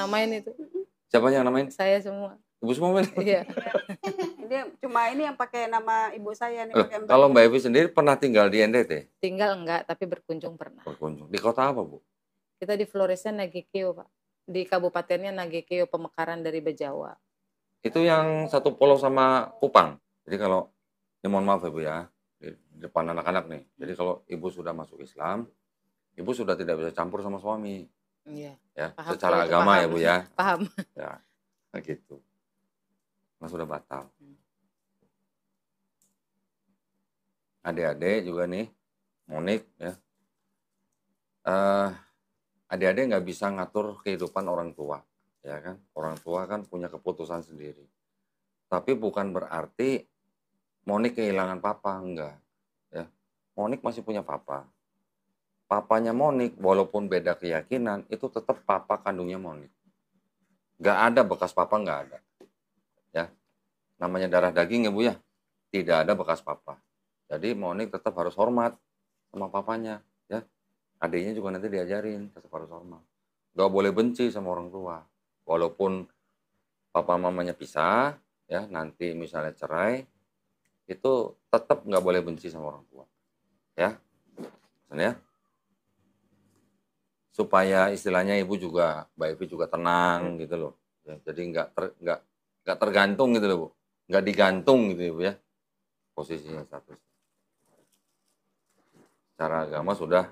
namain itu. Siapa yang namain? Saya semua. Ibu semua main? Iya. Dia cuma ini yang pakai nama ibu saya nih. Kalau Mbak Evi sendiri pernah tinggal di NTT? Tinggal enggak, tapi berkunjung pernah. Berkunjung. Di kota apa, Bu? Kita di Floresa Nagekeo, Pak. Di kabupatennya Nagekeo, pemekaran dari Bejawa. Itu yang satu pulau sama Kupang. Jadi kalau, ya mohon maaf ya Bu ya, di depan anak-anak nih. Jadi kalau ibu sudah masuk Islam, ibu sudah tidak bisa campur sama suami. Iya. Ya, Paham, secara agama paham. Ya Bu ya. Paham. Ya, gitu. Nah, sudah batal. Adik-adik juga nih, Monik ya. Adik-adik nggak bisa ngatur kehidupan orang tua, ya kan? Orang tua kan punya keputusan sendiri. Tapi bukan berarti Monik kehilangan papa, enggak. Ya, Monik masih punya papa. Papanya Monik, walaupun beda keyakinan, itu tetap papa kandungnya Monik. Nggak ada bekas papa, nggak ada. Ya, namanya darah daging ya Bu ya, tidak ada bekas papa. Jadi Monik tetap harus hormat sama papanya, ya. Adiknya juga nanti diajarin tetap harus hormat. Nggak boleh benci sama orang tua. Walaupun papa mamanya pisah, ya nanti misalnya cerai, itu tetap nggak boleh benci sama orang tua, ya. Ya. Supaya istilahnya ibu juga, Mbak Evi juga tenang gitu loh. Ya, jadi nggak tergantung gitu loh Bu, nggak digantung gitu Bu ya posisinya status. Secara agama sudah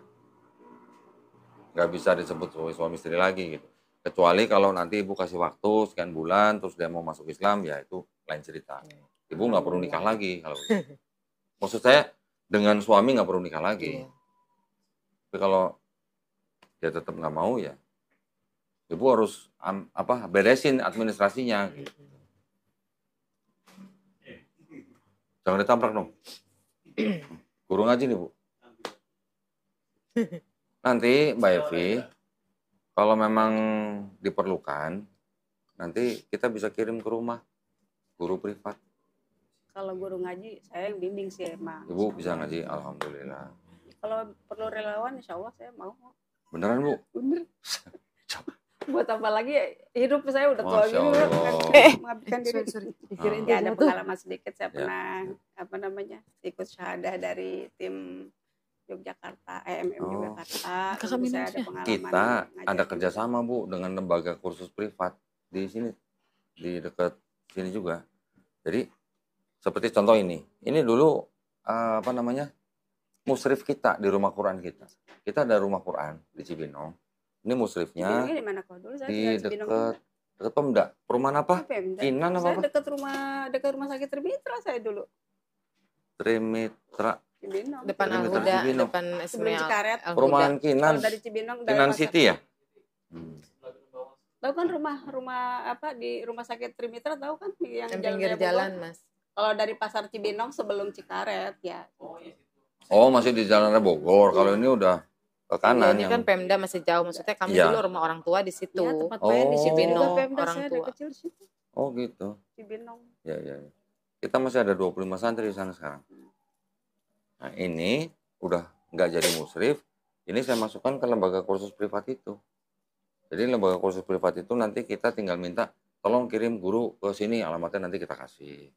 nggak bisa disebut suami istri lagi gitu. Kecuali kalau nanti ibu kasih waktu sekian bulan terus dia mau masuk Islam, ya itu lain cerita. Ibu nggak perlu nikah lagi kalau gitu. Maksud saya dengan suami nggak perlu nikah lagi. Tapi kalau dia tetap nggak mau ya ibu harus beresin administrasinya gitu. Jangan ditabrak dong. Guru ngaji nih Bu. Nanti Mbak Evi kalau memang diperlukan nanti kita bisa kirim ke rumah guru privat. Kalau guru ngaji saya yang bimbing sih emang. Ibu bisa ngaji, alhamdulillah. Kalau perlu relawan insya Allah saya mau. Beneran Bu? Bener. Buat apa lagi hidup saya udah tua gitu mengabdikan diri. Ya ada pengalaman sedikit saya pernah ikut syahadah dari tim Yogyakarta, Yogyakarta. Saya ada pengalaman. Kita ada kerjasama Bu dengan lembaga kursus privat di sini, di dekat sini juga. Jadi seperti contoh ini dulu musrif kita di rumah Quran kita. Kita ada rumah Quran di Cibinong. Ini musrifnya di mana kok dulu? Di dekat Pemda. Perumahan apa? Kinan apa? Saya dekat rumah sakit Trimitra saya dulu. Trimitra. Cibinong. Depan Al-Huda, depan sebelum Cikaret. Perumahan Kinan. Dari Cibinong. Kinan City ya? Tahu kan rumah di rumah sakit Trimitra, tahu kan yang pinggir jalan Mas. Kalau dari pasar Cibinong sebelum Cikaret ya. Oh masih di Jalan Bogor. Kalau ini udah ke kanan. Ini kan Pemda masih jauh, maksudnya kami dulu rumah orang tua di situ. Ya, tempat di Cibinong orang tua. Kecil situ. Oh gitu. Cibinong. Ya. Kita masih ada 25 santri di sana sekarang. Nah ini udah nggak jadi musrif. Ini saya masukkan ke lembaga kursus privat itu. Jadi lembaga kursus privat itu nanti kita tinggal minta tolong kirim guru ke sini, alamatnya nanti kita kasih.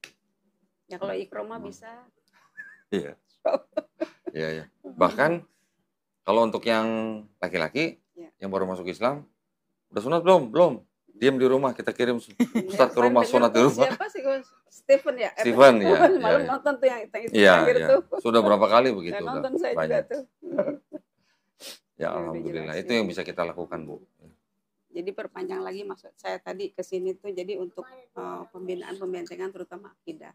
Ya kalau ikroma bisa. Iya. Iya. Bahkan kalau untuk yang laki-laki yang baru masuk Islam, udah sunat belum? Diam di rumah, kita kirim Ustaz ke rumah sunat di rumah. Siapa sih Stephen ya? Stephen ya. Malam nonton tuh yang itu tuh. Sudah berapa kali begitu? Saya nonton saya juga tuh. Ya alhamdulillah, itu yang bisa kita lakukan Bu. Jadi perpanjang lagi maksud saya tadi ke sini tuh jadi untuk pembinaan pembentengan terutama akidah.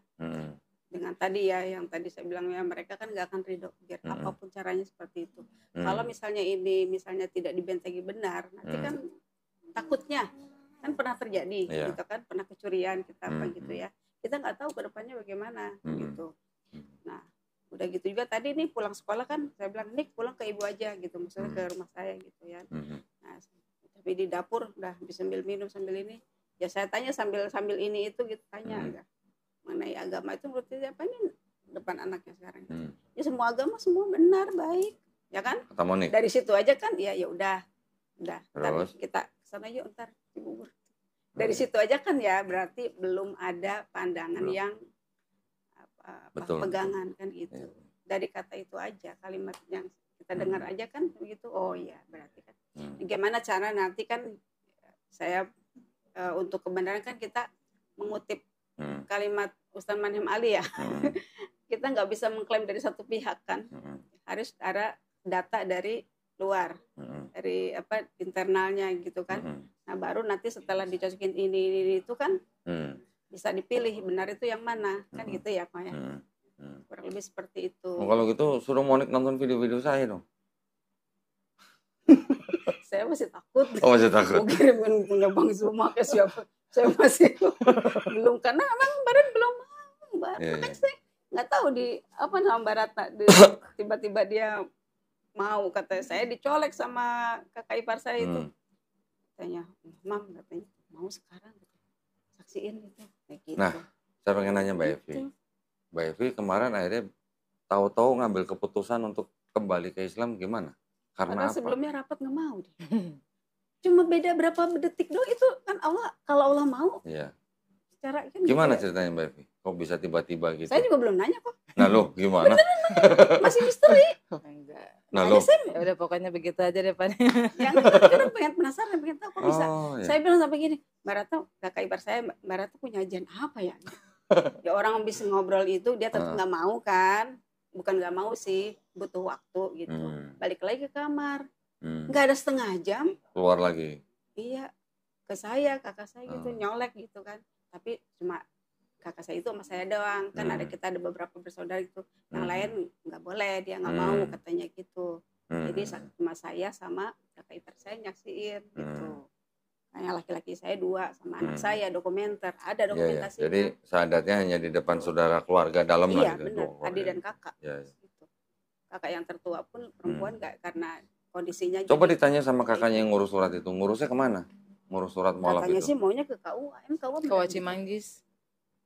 Dengan tadi ya yang tadi saya bilang ya mereka kan nggak akan ridho biar apapun caranya seperti itu. Kalau misalnya ini tidak dibentengi benar, nanti kan takutnya kan pernah terjadi gitu kan, pernah kecurian kita apa gitu ya. Kita nggak tahu ke depannya bagaimana gitu. Nah, udah gitu juga tadi nih pulang sekolah kan saya bilang Nik pulang ke ibu aja gitu, maksudnya ke rumah saya gitu ya. Nah, tapi di dapur udah sambil minum sambil ini. Ya saya tanya sambil ini itu gitu tanya mengenai agama itu menurut dia apa ini depan anaknya sekarang. Ya semua agama semua benar baik, ya kan? Dari situ aja kan ya udah. Terus? sana yuk ntar Cibubur. Dari situ aja kan ya berarti belum ada pandangan Belum. yang Betul. pegangan kan gitu. Iya. Dari kata itu aja, kalimat yang kita dengar aja kan begitu. Oh iya, berarti kan. Gimana cara nanti kan saya untuk kebenaran kan kita mengutip kalimat Ustaz Manhem Ali ya. Kita nggak bisa mengklaim dari satu pihak kan. Harus ada data dari luar, dari internalnya gitu kan. Nah baru nanti setelah dicocokin ini itu kan bisa dipilih benar itu yang mana kan gitu ya Pak ya. Kurang lebih seperti itu. Oh, kalau gitu suruh Monik nonton video-video saya dong. Saya masih takut. Oh, masih takut. Mau kirimin punya Bang Zuma ke siapa? Saya masih belum, karena memang Barat belum mau. Makanya saya nggak tahu di apa nama Barat tiba-tiba dia mau, katanya saya dicolek sama kakak ipar saya itu. Katanya, Mam, katanya mau sekarang saksiin gitu. Kayak gitu. Nah, saya pengen nanya Mbak Evi. Mbak Evi kemarin akhirnya tahu-tahu ngambil keputusan untuk kembali ke Islam gimana? Karena padahal sebelumnya rapat nggak mau deh. Cuma beda berapa detik doang itu kan Allah, kalau Allah mau. Iya. Secara kan gimana gitu ceritanya Mbak Evi? Kok bisa tiba-tiba gitu? Saya juga belum nanya kok. Nah lo gimana? Masih misteri. Enggak. Nah lo. Ya udah pokoknya begitu aja deh Pak. Yang kadang pengen penasaran, pengen tahu kok bisa. Iya. Saya bilang sampai gini, Mbak Rata, kakak ipar saya, Mbak Rata punya ajian apa ya? Ya orang bisa ngobrol itu dia tetap nggak mau kan? Bukan nggak mau sih, butuh waktu gitu. Balik lagi ke kamar, nggak ada setengah jam. Keluar lagi. Iya, ke saya, kakak saya gitu nyolek gitu kan. Tapi cuma kakak saya itu sama saya doang. Kan kita ada beberapa bersaudara gitu. Yang lain nggak boleh, dia nggak mau katanya gitu. Jadi cuma saya sama kakak ipar saya nyaksiin gitu. Kayak laki-laki saya 2 sama anak saya dokumenter, ada dokumentasinya. Jadi sahadatnya hanya di depan saudara keluarga dalam iya, lah gitu. Benar, adik dan kakak. Gitu. Kakak yang tertua pun perempuan nggak karena kondisinya. Coba ditanya sama kakaknya yang ngurus surat itu, ngurusnya kemana? Ngurus surat mualaf itu. Katanya sih maunya ke KUA, KUA Cimanggis.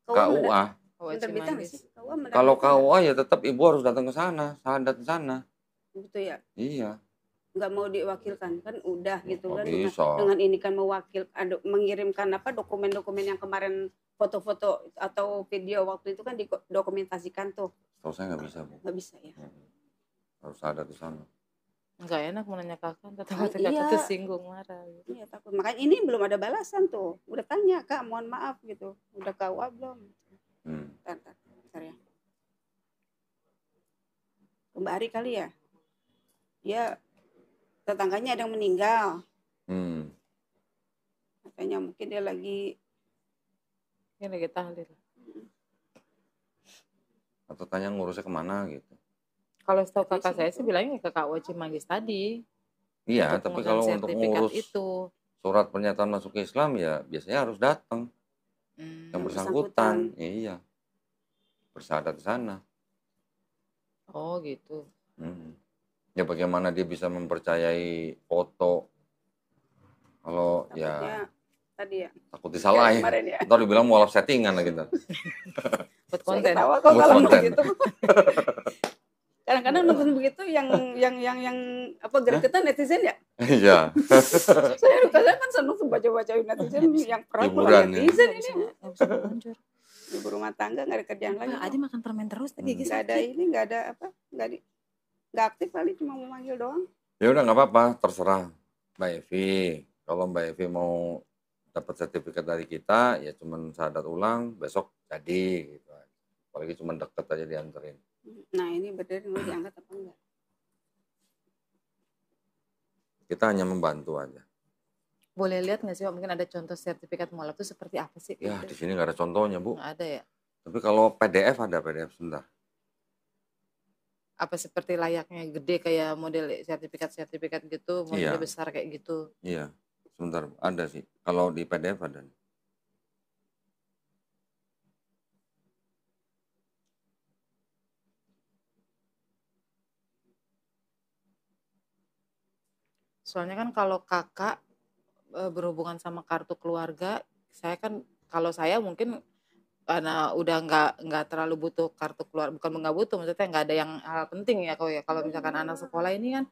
KUA. Kalau KUA ya tetap ibu harus datang ke sana, sahadat ke sana. Gitu ya. Iya. Nggak mau diwakilkan kan udah gitu kan bisa. Dengan ini kan mengirimkan dokumen-dokumen yang kemarin foto-foto atau video waktu itu kan didokumentasikan tuh. Tahu saya nggak bisa Bu. Nggak bisa ya. Harus ada di sana. Nggak enak mau nanya kakak, kakak tersinggung marah. Gitu. Iya takut. Makanya ini belum ada balasan tuh. Udah tanya Kak, mohon maaf gitu. Udah KUA belum? Bentar ya. Kembali kali ya. Ya. Tetangganya ada yang meninggal. Katanya mungkin dia lagi tahlil. Atau tanya ngurusnya kemana gitu. Kalau setahu kakak saya sih bilangnya ke KUA Cimanggis tadi. Iya, tapi kalau untuk ngurus itu surat pernyataan masuk ke Islam ya biasanya harus datang. Yang bersangkutan. Iya. Bersahadat di sana. Oh gitu. Ya bagaimana dia bisa mempercayai foto kalau takutnya, ya tadi ya takut disalahin ya. Ntar dibilang mualaf settingan lagi ntar. Buat konten. Buat konten. Gitu. Kadang-kadang nonton begitu yang apa gregetan netizen ya. Iya. Saya kan senang tuh baca-bacain netizen yang perang netizen ini. Ibu rumah tangga nggak ada kerjaan lagi. Adi makan permen terus tadi. Nggak ada ini, nggak ada apa, nggak aktif kali, cuma mau manggil doang. Ya udah nggak apa-apa, terserah Mbak Evi. Kalau Mbak Evi mau dapat sertifikat dari kita, ya cuman syahadat ulang, besok jadi gitu. Apalagi cuma deket aja dianterin. Nah ini bener mau diangkat apa enggak? Kita hanya membantu aja. Boleh lihat nggak sih Pak, mungkin ada contoh sertifikat mualaf itu seperti apa sih? Ya di sini nggak ada contohnya Bu. Nggak ada ya. Tapi kalau PDF ada PDF sebentar. Apa seperti layaknya gede kayak model sertifikat gitu, model besar kayak gitu? Iya, sebentar ada sih. Kalau di PDF ada. Soalnya kan kalau kakak berhubungan sama kartu keluarga, saya kan kalau saya mungkin karena udah nggak terlalu butuh kartu keluarga, bukan nggak butuh, maksudnya nggak ada yang hal penting ya kalau misalkan anak sekolah ini kan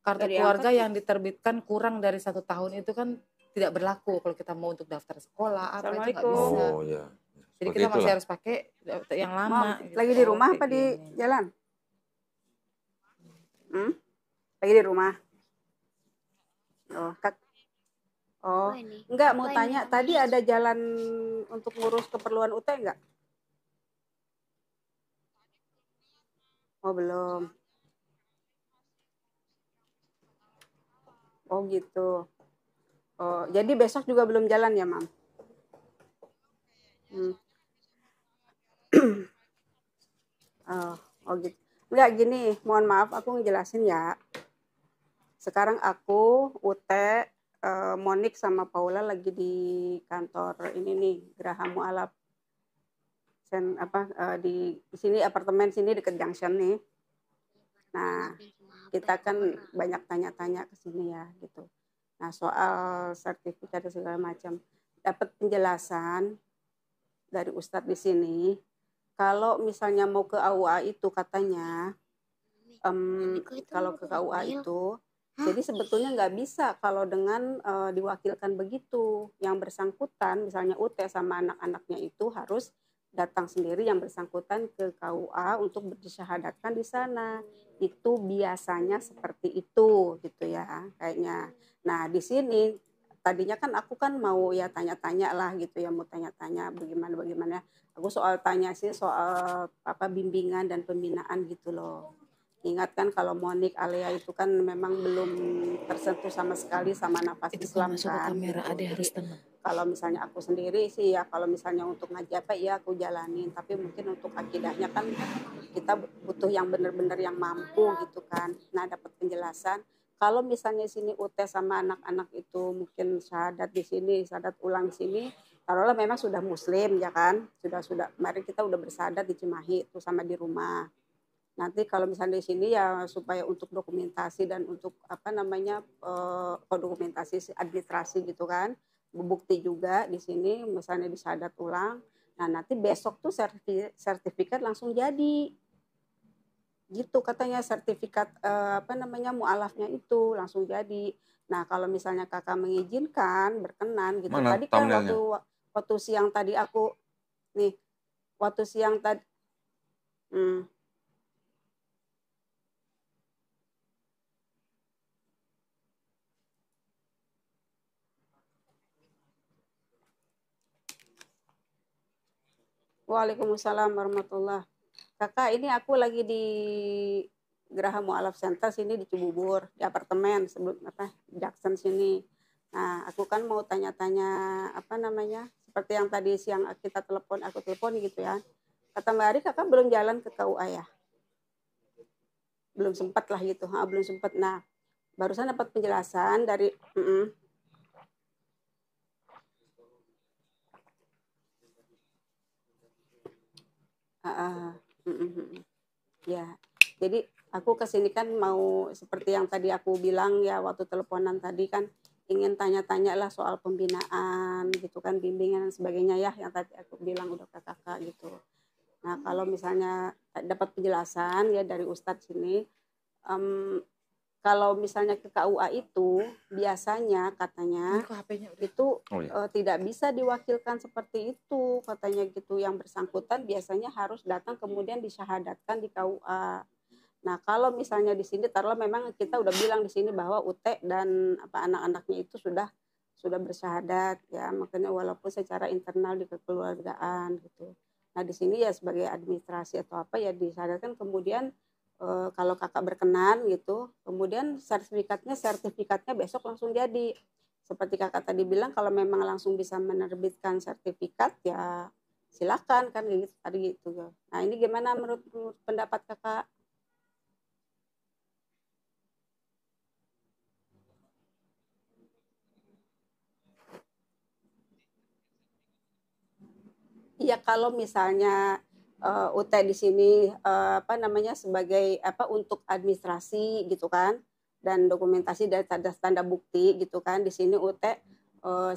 kartu keluarga yang diterbitkan kurang dari 1 tahun itu kan tidak berlaku kalau kita mau untuk daftar sekolah apa itu nggak Assalamualaikum. bisa. Oh ya. Jadi Seperti kita masih itulah. harus pakai yang Mom, lama. Gitu. lagi di rumah kayak apa di gini. jalan? Lagi di rumah. Oh, enggak mau tanya. Tadi ada jalan untuk ngurus keperluan UT enggak? Oh, belum. Oh, gitu. Oh, jadi besok juga belum jalan ya, Mam? Oh gitu. Enggak gini, mohon maaf aku ngejelasin ya. Sekarang aku, Ute, Monik sama Paula lagi di kantor ini nih, Geraha Mualaf. Di sini apartemen sini dekat Junction nih. Nah, kita kan banyak tanya-tanya ke sini ya gitu. Nah, soal sertifikat dan segala macam. Dapat penjelasan dari Ustadz di sini, kalau misalnya mau ke AUA itu katanya, kalau ke KUA itu, jadi sebetulnya nggak bisa kalau dengan diwakilkan begitu. Yang bersangkutan, misalnya UT sama anak-anaknya itu harus datang sendiri yang bersangkutan ke KUA untuk disyahadatkan di sana. Itu biasanya seperti itu gitu ya kayaknya. Nah di sini tadinya kan aku kan mau ya tanya-tanya lah gitu ya, mau tanya-tanya bagaimana. Aku soal tanya sih soal bimbingan dan pembinaan gitu loh. Ingat kan kalau Monik Alea itu kan memang belum tersentuh sama sekali sama nafas Itu Islam masuk ke kan. kamera, Gitu. Ade harus Jadi tenang. kalau misalnya aku sendiri sih ya kalau misalnya untuk ngaji apa ya aku jalanin. Tapi mungkin untuk akidahnya kan kita butuh yang benar-benar yang mampu gitu kan. Nah dapat penjelasan. Kalau misalnya sini UT sama anak-anak itu mungkin syahadat di sini, syahadat ulang di sini, taruhlah memang sudah muslim ya kan, sudah kemarin kita udah bersyahadat di Cimahi itu sama di rumah. Nanti kalau misalnya di sini ya supaya untuk dokumentasi dan untuk dokumentasi administrasi gitu kan, bukti juga di sini misalnya di syahadat ulang. Nah nanti besok tuh sertifikat langsung jadi gitu katanya sertifikat mualafnya itu langsung jadi. Nah kalau misalnya kakak mengizinkan berkenan gitu. Mana Tadi kan thumbnailnya? waktu siang tadi aku nih waktu siang tadi. Waalaikumsalam warahmatullah. Kakak ini aku lagi di Geraha Mualaf Center sini di Cibubur di apartemen sebelum Jackson sini. Nah aku kan mau tanya-tanya seperti yang tadi siang aku telepon gitu ya. Kata Mbak Ari kakak belum jalan ke KUA ya? Belum sempat lah gitu. Belum sempat. Nah barusan dapat penjelasan dari ya jadi aku kesini kan mau seperti yang tadi aku bilang ya waktu teleponan tadi kan ingin tanya-tanya lah soal pembinaan gitu kan bimbingan dan sebagainya ya yang tadi aku bilang udah ke kakak gitu. Nah kalau misalnya dapat penjelasan ya dari Ustadz sini kalau misalnya ke KUA itu biasanya katanya itu tidak bisa diwakilkan seperti itu katanya gitu. Yang bersangkutan biasanya harus datang kemudian disyahadatkan di KUA. Nah kalau misalnya di sini taruhlah memang kita udah bilang di sini bahwa UT dan anak-anaknya itu sudah bersyahadat ya, makanya walaupun secara internal di kekeluargaan gitu. Nah di sini ya sebagai administrasi atau apa ya disyahadatkan kemudian kalau kakak berkenan gitu, kemudian sertifikatnya besok langsung jadi. Seperti kakak tadi bilang, kalau memang langsung bisa menerbitkan sertifikat ya silakan kan gitu tadi gitu. Nah ini gimana menurut pendapat kakak? Iya kalau misalnya UT di sini sebagai untuk administrasi gitu kan dan dokumentasi dari tanda bukti gitu kan di sini UT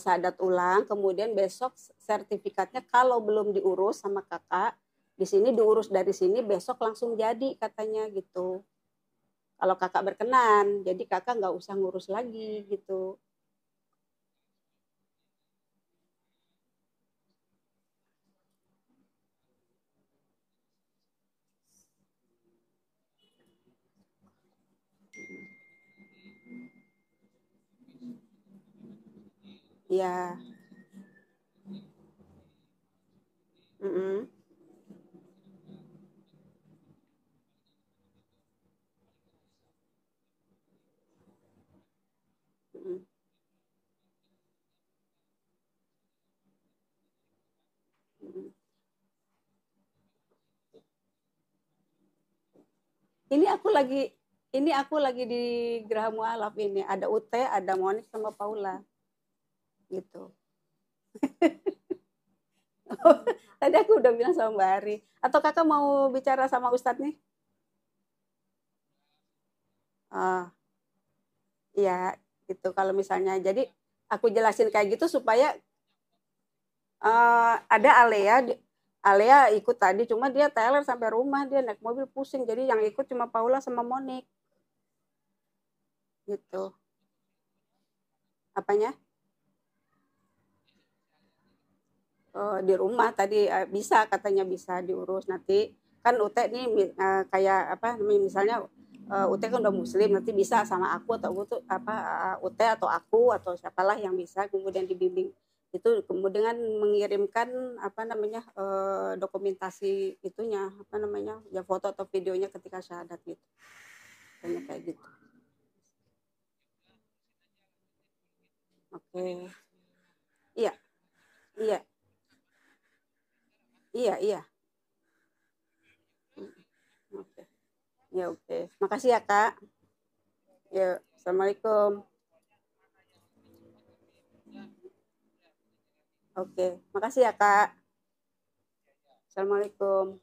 syahadat ulang kemudian besok sertifikatnya kalau belum diurus sama kakak di sini diurus dari sini besok langsung jadi katanya gitu kalau kakak berkenan jadi kakak nggak usah ngurus lagi gitu. Iya. Mm-mm. Mm-mm. Mm-mm. Ini aku lagi di Geraha Mualaf ini. Ada Ute, ada Monik sama Paula. Gitu. Tadi aku udah bilang sama Mbak Ari. Atau kakak mau bicara sama Ustadz nih? Iya, gitu. Kalau misalnya, jadi aku jelasin kayak gitu supaya ada Alea ikut tadi, cuma dia teler sampai rumah, dia naik mobil pusing. Jadi yang ikut cuma Paula sama Monik. Gitu. Apanya? Di rumah tadi bisa, katanya bisa diurus nanti. Kan Ute nih kayak apa namanya, misalnya Ute kan udah muslim, nanti bisa sama aku atau Ute atau aku atau siapalah yang bisa kemudian dibimbing. Itu kemudian mengirimkan apa namanya dokumentasi itunya, apa namanya, ya foto atau videonya ketika syahadat gitu. Kayak gitu. Oke. Iya, iya. Iya. Oke. Ya oke. Makasih ya, Kak. Ya, Assalamualaikum. Oke, makasih ya, Kak. Assalamualaikum.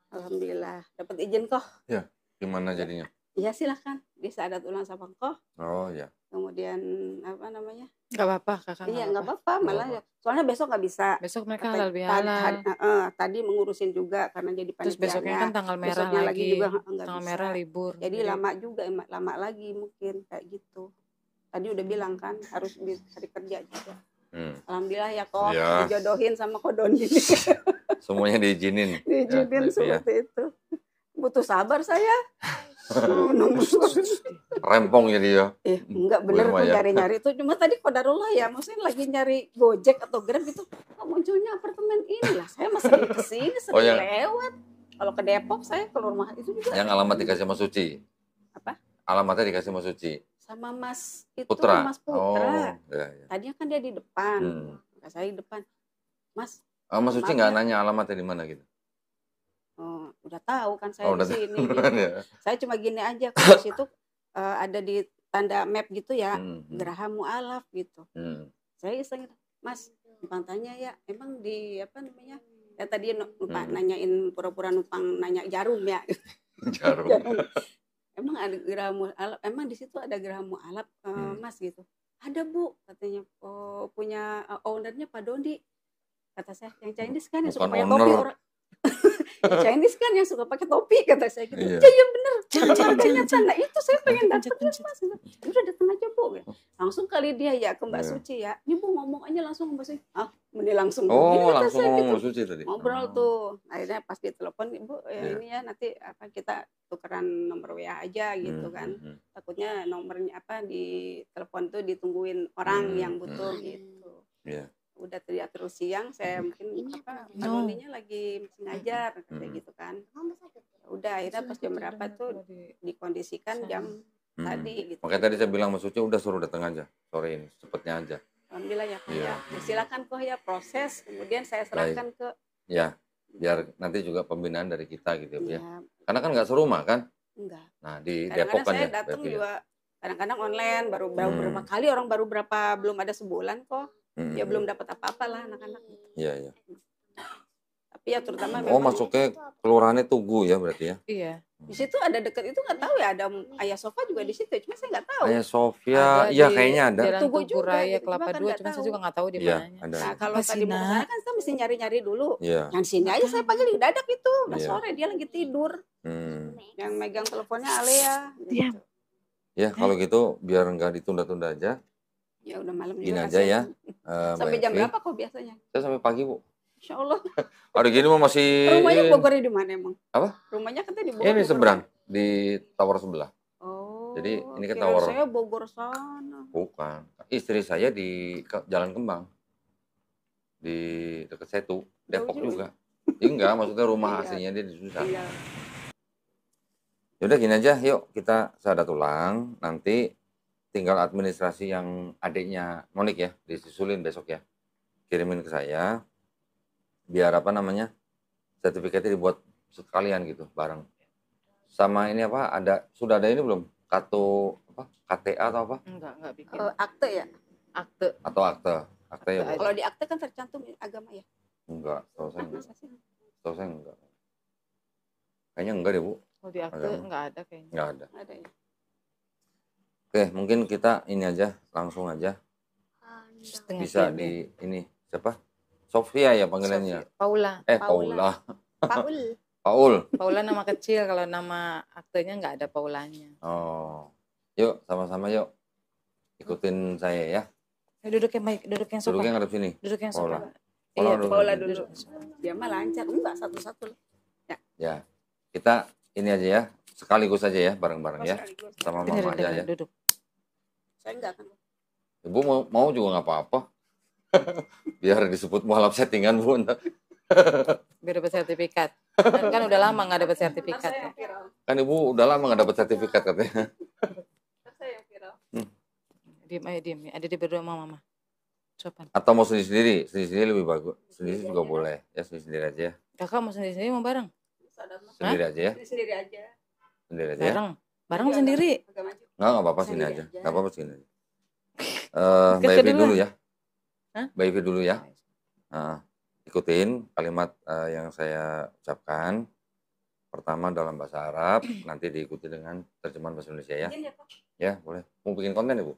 Alhamdulillah, dapat izin kok. Ya, gimana jadinya? Iya, silakan. Bisa adat ulang sama kok. Oh ya. Kemudian apa namanya? Nggak apa-apa, kakak. Iya, nggak apa-apa. Malah ya. Soalnya besok nggak bisa. Besok mereka halal bihalal. Tadi mengurusin juga karena jadi panitia. Terus besoknya kan tanggal merah lagi. juga nggak tanggal bisa. merah libur. Jadi lama juga, lama lagi mungkin kayak gitu. Tadi udah bilang kan harus hari kerja juga. Alhamdulillah ya kok ya. Dijodohin sama Ko Doni. Semuanya diizinin. Diizinin ya, seperti ya. Itu. Butuh sabar saya. Rempong jadi ya. Enggak bener tuh nyari-nyari itu. Cuma tadi kodarullah ya, maksudnya lagi nyari Gojek atau Grab gitu. Kok munculnya apartemen ini lah. Saya masih kesini sering lewat. Kalau ke Depok saya ke rumah itu juga. Yang alamat dikasih sama Suci. Apa? Alamatnya dikasih sama Suci. Sama Mas itu Putra. Mas Putra. Oh, ya. Tadinya kan dia di depan. Saya di depan. Mas. Mas Suci nggak nanya alamatnya di mana gitu? Oh, udah tahu kan saya di sini. Gitu. Ya. Saya cuma gini aja, kalau di situ ada di tanda map gitu ya, Geraha Mualaf gitu. Saya iseng, Mas, numpang tanya ya, emang di apa namanya? Ya tadi numpang nanyain pura-pura numpang nanya Jarum ya. Jarum. Emang ada Geraha Mualaf? Emang di situ ada Geraha Mualaf, Mas gitu. Ada Bu, katanya. Oh, punya ownernya Pak Doni. Kata saya, yang Chinese kan yang suka pakai topi orang. Chinese kan yang suka pakai topi, kata saya gitu. Iya bener. Jangan. Nah itu saya pengen datang Mas. Udah datang aja Bu. Langsung kali dia ya ke Mbak Suci ya. Ini Bu ngomong aja langsung Mbak Suci. Mending langsung. Oh langsung ngomong Mbak Suci tadi. Ngobrol tuh. Akhirnya pas ditelepon Ibu ini ya nanti apa kita tukeran nomor WA aja gitu kan. Takutnya nomornya apa di telepon tuh ditungguin orang yang butuh gitu. Iya. Udah terus siang saya mungkin apa Doninya lagi ngajar kayak gitu kan. Udah akhirnya pas jam berapa tuh dikondisikan jam tadi gitu. Makanya tadi saya bilang Mas Suci udah suruh datang aja sore ini cepetnya aja. Alhamdulillah ya Kak ya. Silakan kok ya proses kemudian saya serahkan ke ya biar nanti juga pembinaan dari kita gitu ya. Karena kan nggak serumah kan? Enggak. Nah di Depok kan saya datang juga kadang-kadang online baru berapa kali orang baru berapa belum ada sebulan kok. Ya belum dapat apa-apa lah anak-anak. Iya. Tapi ya terutama masuknya kelurahannya Tugu ya berarti ya? Iya. Di situ ada dekat itu nggak tahu ya ada Ayah Sofa juga di situ, cuma saya nggak tahu. Ayah Sofia, iya kayaknya ada. Jalan Tugu Raya Kelapa 2, cuma saya juga nggak tahu di mananya. Nah kalau tadi mau kesana kan saya mesti nyari-nyari dulu. Iya. Yang sini aja saya panggil dadak itu, udah sore dia lagi tidur. Yang megang teleponnya Alea. Iya. Ya kalau gitu biar nggak ditunda-tunda aja. Ya udah malam juga. Gini aja ya. Sampai jam berapa kok biasanya? Saya sampai pagi Bu. Insya Allah. Ada gini mah masih. Rumahnya Bogor di mana emang? Apa? Rumahnya katanya di Bogor. Ini seberang di tower sebelah. Oh. Jadi ini ke kira tower. saya Bogor sana. Bukan. Istri saya di Jalan Kembang. Di dekat Setu, Depok juga. Enggak, maksudnya rumah aslinya dia di Susan. Iya. Yaudah gini aja, yuk kita sadat ulang. Nanti tinggal administrasi yang adiknya Monik ya, disusulin besok ya. Kirimin ke saya. Biar apa namanya, sertifikatnya dibuat sekalian gitu, bareng. Sama ini apa, sudah ada ini belum? KTA atau apa? Enggak bikin. Akte ya? Akte. Atau akte. Akte ya, Bu. Kalau di akte kan tercantum agama ya? Enggak, tahu saya enggak. Masa sih? Tahu saya enggak. Kayaknya enggak deh, Bu. Kalau di akte enggak ada kayaknya. Enggak ada. Ada ya. Oke, mungkin kita ini aja, langsung aja. Bisa di ini, siapa? Sofia ya panggilannya. Paula. Paula. Paul. Paula nama kecil, kalau nama aktenya enggak ada Paulanya. Oh. Yuk, sama-sama yuk. Ikutin saya ya. Duduk yang baik, duduk yang sopan. Duduk yang ngadep sini. Duduk yang Paula. sopan. Paula Iya, duduk. Paula dulu. Dia mah lancar. Enggak, satu-satu. Ya. Kita ini aja ya, sekaligus aja ya, bareng-bareng ya. Sekaligus. Sama Ini mama aja ya. duduk. Saya enggak kan. Ibu mau juga nggak apa-apa. Biar disebut mualaf settingan, Bu. Biar dapat sertifikat. Kan udah lama nggak dapat sertifikat. Saya yang viral. Kan Ibu udah lama nggak dapat sertifikat katanya. Saya yang viral. Diam aja, diam. Ada di berdua sama mama. Sopan. Atau mau sendiri-sendiri? Sendiri-sendiri lebih bagus. Sendiri juga boleh. Ya, sendiri-sendiri aja ya. Kakak mau sendiri-sendiri mau bareng? Sendiri aja ya. Sendiri aja. Sendiri aja ya. Bareng sendiri. Agak maju. Nggak apa-apa sini Sendiri aja. aja. Nggak apa-apa sini aja. Mbak Evi dulu ya. Hah? Mbak Evi dulu ya. Nah, ikutin kalimat yang saya ucapkan. Pertama dalam bahasa Arab, nanti diikuti dengan terjemahan bahasa Indonesia ya. Izin ya, Pak. Ya, boleh. Mau bikin konten ya, Bu?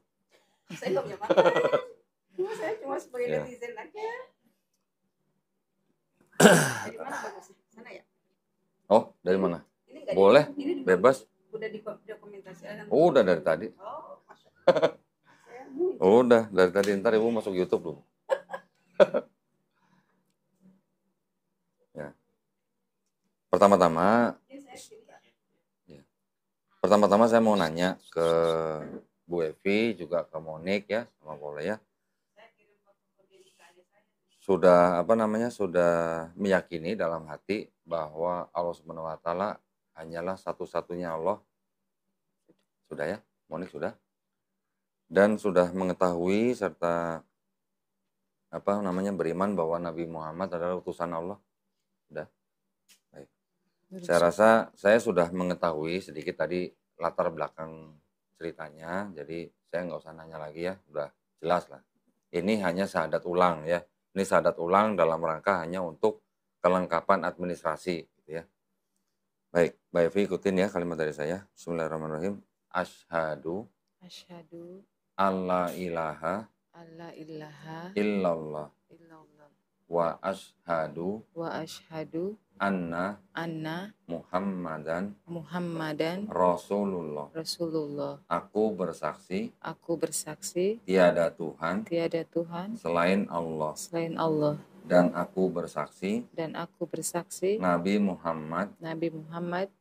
Saya nggak punya konten. Saya cuma sebagai Ya. netizen aja. Dari mana bagusnya? Sana ya? Oh, dari mana? Ini nggak Boleh, ini bebas. Udah dokumentasikan. Udah dari tadi. Oh, Masya Allah. Saya muncul. Udah dari tadi, ntar Ibu masuk YouTube dulu. Ya. Pertama-tama saya mau nanya ke Bu Evi, juga ke Monik ya, sama Paula ya. Sudah sudah meyakini dalam hati bahwa Allah Subhanahu wa taala hanyalah satu-satunya Allah. Sudah ya? Monik sudah? Dan sudah mengetahui serta beriman bahwa Nabi Muhammad adalah utusan Allah. Sudah? Baik. Saya rasa saya sudah mengetahui sedikit tadi latar belakang ceritanya, jadi saya nggak usah nanya lagi ya, udah jelas lah. Ini hanya syahadat ulang ya. Ini syahadat ulang dalam rangka hanya untuk kelengkapan administrasi gitu ya. Baik, Mbak Evi ikutin ya kalimat dari saya. Bismillahirrahmanirrahim. Asyhadu alla ilaha illallah wa asyhadu anna Muhammadan Rasulullah. Aku bersaksi tiada Tuhan selain Allah. Dan aku bersaksi Nabi Muhammad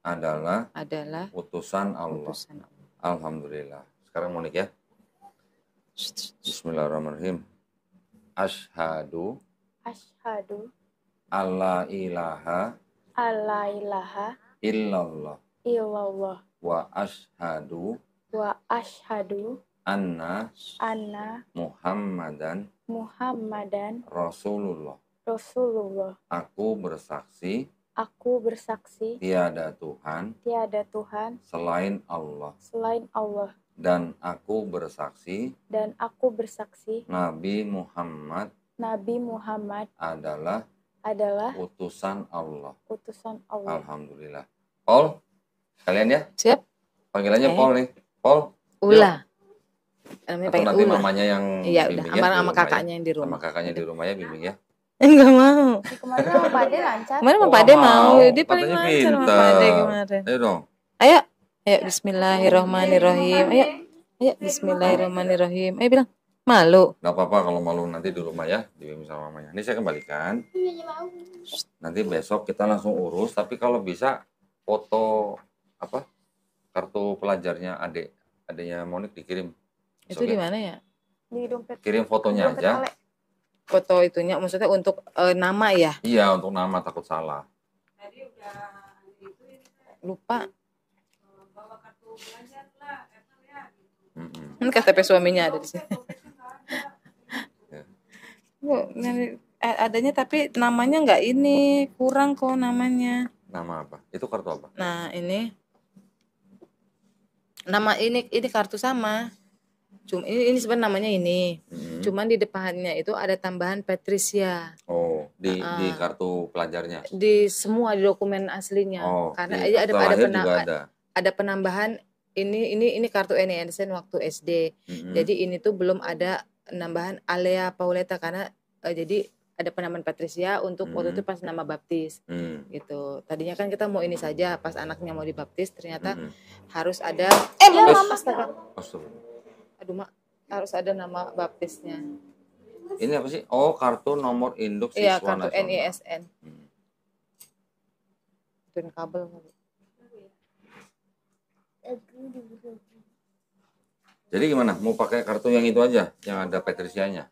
adalah utusan Allah. Alhamdulillah. Sekarang Monik ya. Bismillahirrahmanirrahim. Asyhadu alla ilaha illallah wa asyhadu anna Muhammadan Rasulullah. Aku bersaksi tiada Tuhan selain Allah. Dan aku bersaksi Nabi Muhammad adalah utusan Allah. Alhamdulillah. Paul, kalian ya? Siap. Panggilannya Paul nih. Paul. Ula. Atau nanti mamanya yang iya, udah. bimbing ya, Sama kakaknya yang di rumah. Sama kakaknya di rumah ya bimbing ya. Enggak mau. Kemarin sama Pak Ade lancar. Kemarin sama Oh, Pak Ade mau. mau. Dia paling Katanya lancar sama pintar. Pak Ade kemarin. Ayo dong. Ayo bismillahirrahmanirrahim. Ayo bismillahirrahmanirrahim. Ayo bilang. Malu. Gak apa-apa kalau malu nanti di rumah ya, dibimbing sama mamanya. Ini saya kembalikan. Nanti besok kita langsung urus, tapi kalau bisa foto kartu pelajarnya adik adanya Monik dikirim. Itu di mana ya? Di dompet. Kirim fotonya dompet aja. Ale. Foto itunya maksudnya untuk nama ya? Iya, untuk nama, takut salah. Tadi udah itu Lupa. bawa kartu belanja lah, ya. Ini KTP suaminya ada di sini. Ya. Bu, adanya tapi namanya nggak ini, kurang kok namanya. Nama apa? Itu kartu apa? Nah, ini. Nama ini kartu sama. Cuma ini sebenarnya namanya ini. Cuman di depannya itu ada tambahan Patricia. Oh, di kartu pelajarnya. Di semua di dokumen aslinya. Oh, karena di akta lahir juga ada penambahan ini kartu NINSN waktu SD. Jadi ini tuh belum ada penambahan Alea Pauleta karena jadi ada penambahan Patricia untuk waktu itu pas nama baptis. Gitu. Tadinya kan kita mau ini saja pas anaknya mau dibaptis ternyata harus ada astaga. Aduh, Mak, harus ada nama baptisnya. Ini apa sih? Oh, kartu nomor induk siswa kartu nasional. NISN. Itu kabel kali. Jadi gimana? Mau pakai kartu yang itu aja, yang ada Patricianya?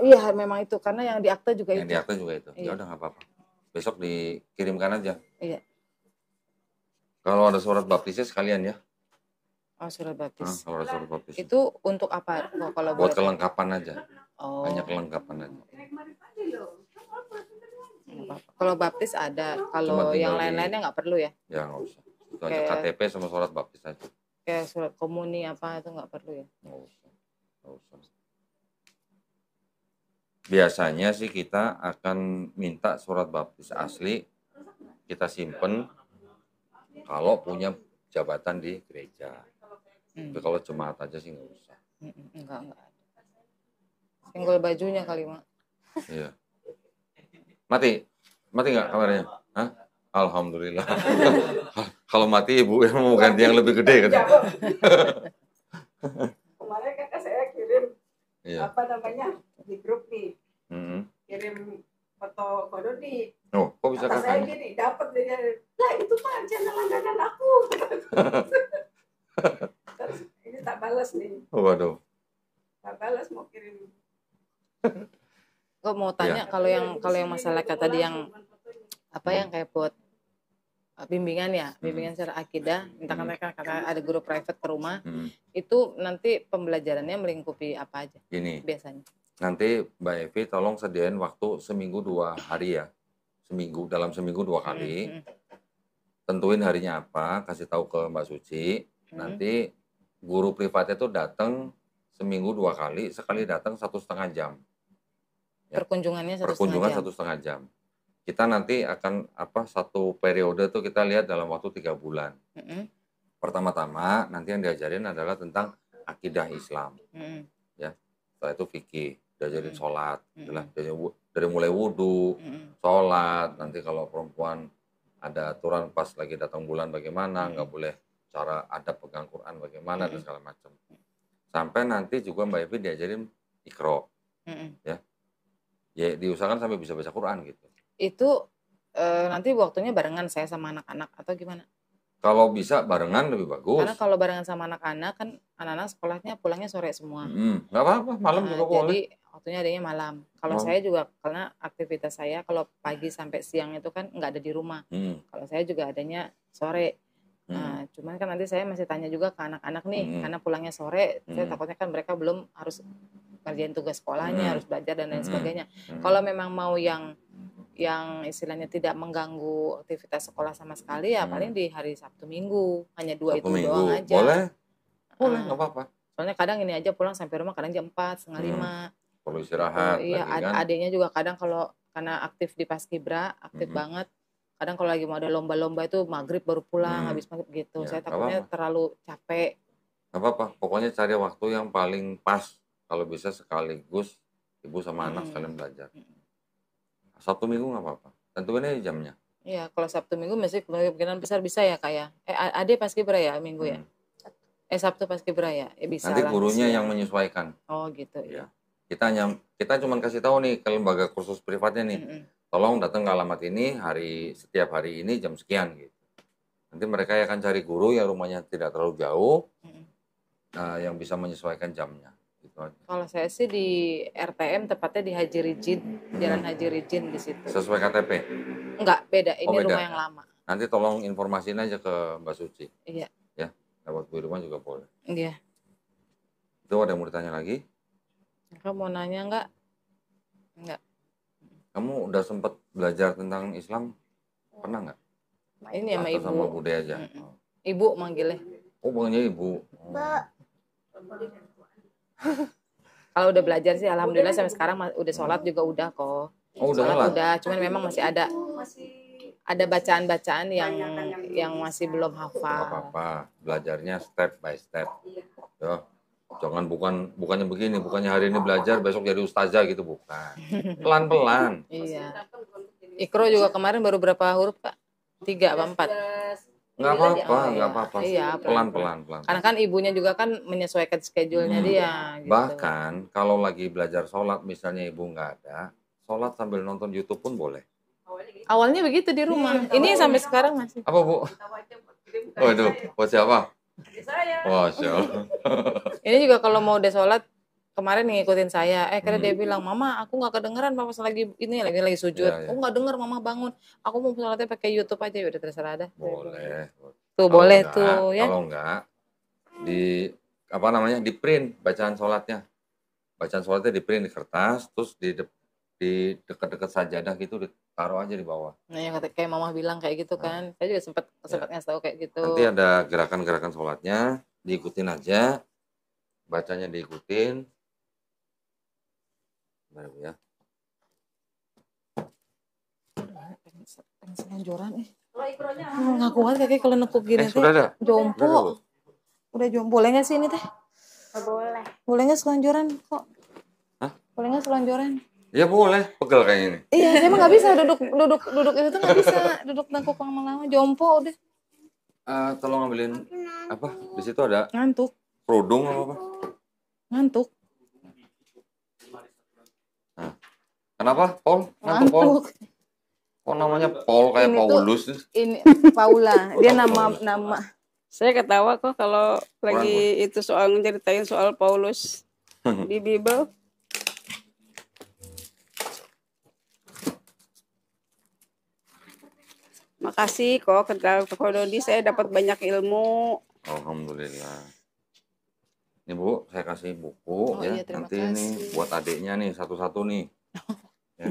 Iya, memang itu karena yang di akta juga yang itu. Yang di akta juga itu. Iya. Ya udah nggak apa-apa. Besok dikirimkan aja. Iya. Kalau ada surat baptisnya sekalian ya. Oh, surat baptis. Kalau ada surat baptis. Itu untuk apa? Kalau buat kelengkapan aja. Oh. Hanya kelengkapan aja. Kalau baptis ada, kalau yang lain-lainnya nggak perlu ya? Ya nggak usah. Itu aja KTP sama surat baptis aja. Kayak surat komuni apa itu nggak perlu ya? Nggak usah. Biasanya sih kita akan minta surat baptis asli, kita simpen kalau punya jabatan di gereja. Tapi kalau jemaat aja sih nggak usah. Enggak ada. Senggol bajunya kali, Mak. Iya. Mati nggak kameranya? Hah? Alhamdulillah. Kalau mati ibu yang mau ganti yang lebih gede kan? Kemarin kakak saya kirim iya. apa namanya di grup nih, kirim foto Kododi. Oh, kok bisa kakak saya gini dapat dia, lah itu Pak channel langganan aku. Terus ini tak balas nih. Waduh. Tak balas mau kirim. Kok mau tanya kalau yang masalah kata tadi yang apa yang kayak buat bimbingan ya, bimbingan secara akidah, entah mereka kata ada guru private ke rumah, itu nanti pembelajarannya melingkupi apa aja? Gini, biasanya. Nanti Mbak Evi tolong sediain waktu seminggu 2 hari ya, dalam seminggu 2 kali, tentuin harinya apa, kasih tahu ke Mbak Suci, nanti guru privatnya tuh datang seminggu 2 kali, sekali datang 1,5 jam. Ya. Perkunjungannya 1,5 jam. Kita nanti akan satu periode tuh kita lihat dalam waktu 3 bulan. Pertama-tama nanti yang diajarin adalah tentang akidah Islam. Ya, setelah itu fikih, diajarin sholat, dari mulai wudhu, sholat. Nanti kalau perempuan ada aturan pas lagi datang bulan bagaimana, nggak boleh cara adab pegang Quran bagaimana dan segala macam. Sampai nanti juga Mbak Evi diajarin Iqra, ya diusahakan sampai bisa baca Quran gitu. Itu nanti waktunya barengan saya sama anak-anak atau gimana? Kalau bisa barengan lebih bagus. Karena kalau barengan sama anak-anak kan anak-anak sekolahnya pulangnya sore semua. Nggak apa-apa, malam juga boleh. Jadi waktunya adanya malam. Kalau saya juga karena aktivitas saya kalau pagi sampai siang itu kan nggak ada di rumah. Kalau saya juga adanya sore. Nah, cuman kan nanti saya masih tanya juga ke anak-anak nih, karena pulangnya sore, saya takutnya kan mereka belum harus ngerjain tugas sekolahnya, harus belajar dan lain sebagainya. Kalau memang mau yang istilahnya tidak mengganggu aktivitas sekolah sama sekali ya paling di hari Sabtu Minggu, hanya 2 itu doang aja. Boleh nggak apa-apa. Soalnya kadang ini aja pulang sampai rumah kadang jam 4, setengah 5. Perlu istirahat. Iya, adiknya juga kadang karena aktif di Paskibra, aktif banget. Kadang kalau lagi mau ada lomba-lomba itu maghrib baru pulang, habis maghrib gitu. Ya, saya takutnya terlalu capek. Nggak apa-apa, pokoknya cari waktu yang paling pas. Kalau bisa sekaligus ibu sama anak sekalian belajar. Sabtu Minggu nggak apa-apa, tentuin aja jamnya. Iya, kalau Sabtu Minggu masih kemungkinan besar bisa ya kayak. Ade Paskibra ya Minggu ya? Sabtu Paskibra ya? Bisa. Nanti gurunya yang menyesuaikan. Oh gitu ya. Kita cuma kasih tahu nih ke lembaga kursus privatnya nih. Tolong datang ke alamat ini setiap hari ini jam sekian gitu. Nanti mereka akan cari guru yang rumahnya tidak terlalu jauh. yang bisa menyesuaikan jamnya. Gitu aja. Kalau saya sih di RTM, tepatnya di Haji Rijin, Jalan Haji Rijin di situ. Sesuai KTP? Enggak, beda. Ini beda. rumah yang lama. Nanti tolong informasiin aja ke Mbak Suci. Iya. Ya, lewat Bu Irma juga boleh. Iya. Itu ada yang mau ditanya lagi? Kamu mau nanya enggak? Enggak. Kamu udah sempat belajar tentang Islam? Pernah nggak? Ini sama Atau ibu. sama Bude aja? Ibu manggilnya. Oh, panggilnya ibu. Kalau udah belajar sih alhamdulillah sampai sekarang udah sholat juga udah kok. Oh, udah Sholat sholat? udah, cuman memang masih ada bacaan-bacaan yang masih belum Gak hafal. apa-apa, belajarnya step by step. Ya. Jangan bukannya begini, bukannya hari ini belajar besok jadi ustazah gitu, bukan. Pelan-pelan. Iya. Ikro juga kemarin baru berapa huruf Kak? 3 apa 4? Nggak apa-apa, Oh, nggak iya. apa-apa. Iya, Pelan-pelan. Karena kan ibunya juga kan menyesuaikan schedule-nya dia. Gitu. Bahkan kalau lagi belajar sholat, misalnya ibu nggak ada, sholat sambil nonton YouTube pun boleh. Awalnya begitu di rumah. Ini sampai sekarang masih. Apa Bu? Waduh, buat siapa? Masya Allah. Ini juga kalau mau udah sholat kemarin ngikutin saya. Karena dia bilang, Mama aku nggak kedengeran pas lagi lagi sujud. Iya, iya. Aku nggak denger Mama bangun. Aku mau sholatnya pakai YouTube aja. Udah terserah dah. Boleh. Tuh Kalau boleh enggak, tuh ya. Kalau enggak di print bacaan sholatnya. Bacaan sholatnya di print di kertas, terus di dekat-dekat sajadah gitu ditaruh aja di bawah. Nah yang kayak Mama bilang kayak gitu kan. Saya juga sempat ngasih tahu kayak gitu. Nanti ada gerakan-gerakan sholatnya, diikutin aja, bacanya diikutin. Bentar, Bu, ya. Pengen selonjoran nggak kuat kayak kalau nekuk gini Sudah ada? jompo. Udah jompo. Boleh nggak sih ini teh? Boleh. Boleh nggak selonjoran kok? Hah? Boleh nggak selonjoran? Ya boleh, pegel kayak ini. Iya, saya mah nggak bisa duduk itu tuh nggak bisa duduk nekuk lama-lama. Jompo udah. Tolong ambilin apa? Di situ ada Ngantuk. kerudung apa? Ngantuk. Nah. Kenapa? Paul? Ngantuk Paul? Kok namanya Paul kayak Ini Paulus? Ini Paula. Dia nama. Saya ketawa kok kalau lagi itu soal ngeceritain soal Paulus di Bible. Makasih kok ke Dodi, saya dapat banyak ilmu. Alhamdulillah. Ini Bu, saya kasih buku ya. Iya, terima Nanti kasih. ini buat adiknya nih satu-satu nih. Ya.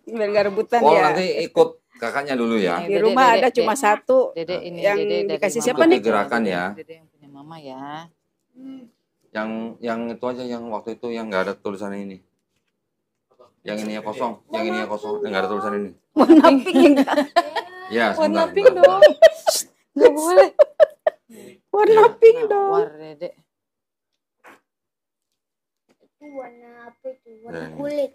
Biar gak rebutan Paul ya. nanti ikut kakaknya dulu ya. Di rumah ada cuma satu. Dede ini Yang Dede dari dikasih Mama. siapa nih? Gerakan ya. Dede yang punya Mama ya. Yang itu aja yang waktu itu yang nggak ada tulisan ini. Yang ininya kosong, yang nggak ada tulisan ini. Warna pink enggak? Ya, Warna sebentar, pink sebentar. dong. Nggak boleh. Warna pink dong. War Dede. Itu warna apa itu? Warna Dan- kulit.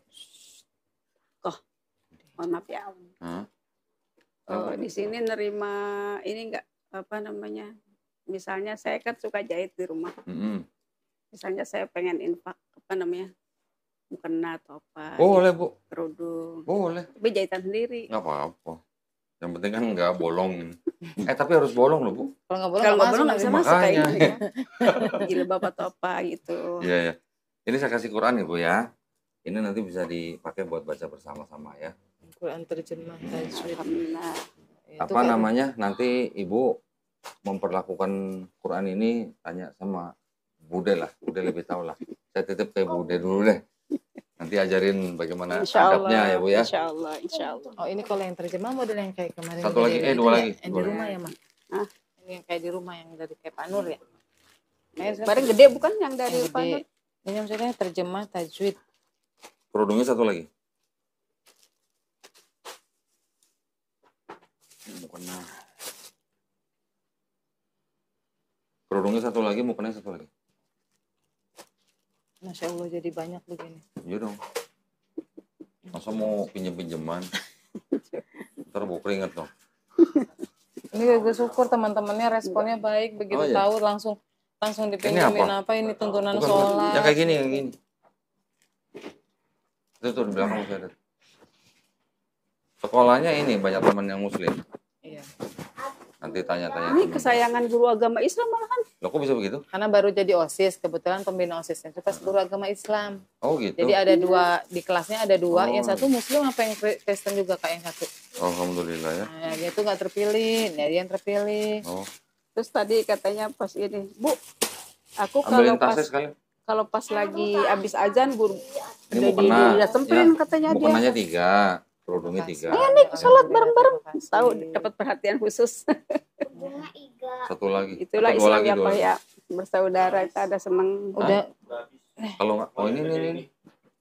Warna pink. Hah? Oh, di sini nerima ini enggak apa namanya? Misalnya saya kan suka jahit di rumah. Mm-mm. Misalnya saya pengen infak apa namanya? Mukena atau apa? Boleh Bu, Kerudung. boleh. Tapi jahitan sendiri. Nggak apa-apa. Yang penting kan nggak bolong. Tapi harus bolong loh Bu. Kalau nggak boleh Kalau nggak nggak boleh nggak bisa masuk. masuk kayak Makanya. gini ya. Jilbab atau apa gitu. Iya ya. Ini saya kasih Quran ya Bu ya. Ini nanti bisa dipakai buat baca bersama-sama ya. Quran terjemah tajwid. Alhamdulillah. Itu Apa kayak- namanya? Nanti Ibu memperlakukan Quran ini tanya sama Bude lah. Bude lebih tahu lah. Saya titip ke Bude dulu deh. Nanti ajarin bagaimana Insya adabnya Allah. ya Bu ya. Insya Allah. Insya Allah. Oh ini kalau yang terjemah model yang kayak kemarin. Satu lagi, Dede dua itu lagi. ya? Yang Dua di lagi. rumah ya Mak? Hah? Ini yang kayak di rumah yang dari kayak Pak Nur ya? Barang gede bukan yang dari Yang Panur? gede. Ini maksudnya terjemah tajwid. Kerudungnya satu lagi. Mukena. Kerudungnya satu lagi, mukena satu lagi. Masya Allah jadi banyak begini. Iya dong. Masa mau pinjem-pinjeman? Ntar bau keringet dong. Ini gue syukur teman-temannya responnya baik. Begitu Oh, iya. tahu langsung dipinjemin apa? Ini tuntunan sholat. Yang kayak gini, yang gini. Itu tuh di belakang masih ada. Sekolahnya ini banyak teman yang muslim. Iya. Nanti tanya-tanya. Ini kesayangan guru agama Islam malahan. Loh kok bisa begitu? Karena baru jadi OSIS, kebetulan pembina OSISnya itu pas guru agama Islam. Oh gitu. Jadi ada dua, di kelasnya ada dua, Oh. yang satu Muslim apa yang Kristen juga Kak yang satu. Alhamdulillah ya. Nah, dia tuh nggak terpilih, dia yang terpilih. Oh. Terus tadi katanya pas ini, Bu, aku Ambilin kalau pas tasnya sekali. kalau pas lagi habis azan guru Ini mau kena. udah semprin Ya. katanya Mau dia. kenanya 3, kerudungnya 3. Nih sholat bareng-bareng, tahu dapat perhatian khusus. Bunga iga. Satu lagi. Itulah Atau dua Islam lagi, ya dua Pak lagi. ya, bersaudara kita ada senang. Udah, Kalau nggak, oh ini.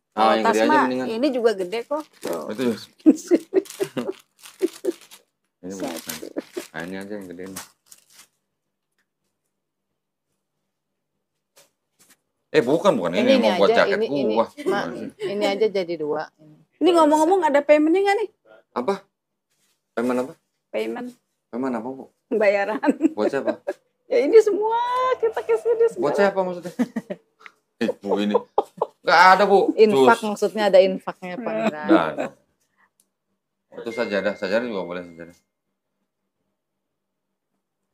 Kalau Ah, yang tas gede aja mah mendingan. ini juga gede kok. Tuh. Itu. Ini bukan. Nah, ini aja yang gede nih. Bukan ini ini mau buat aja, jaket ini, gua. Mak, ini aja jadi 2. Ini ngomong-ngomong ada paymentnya nggak nih? Apa? Payment apa? Payment Payment apa, Bu? bayaran. Buat siapa? Ya ini semua kita kesini Buat semua. siapa maksudnya? Bu ini. Nggak ada, Bu. Infak Jus. maksudnya ada infaknya Pak. Enggak. Nggak ada. Itu sajadah juga boleh sajadah.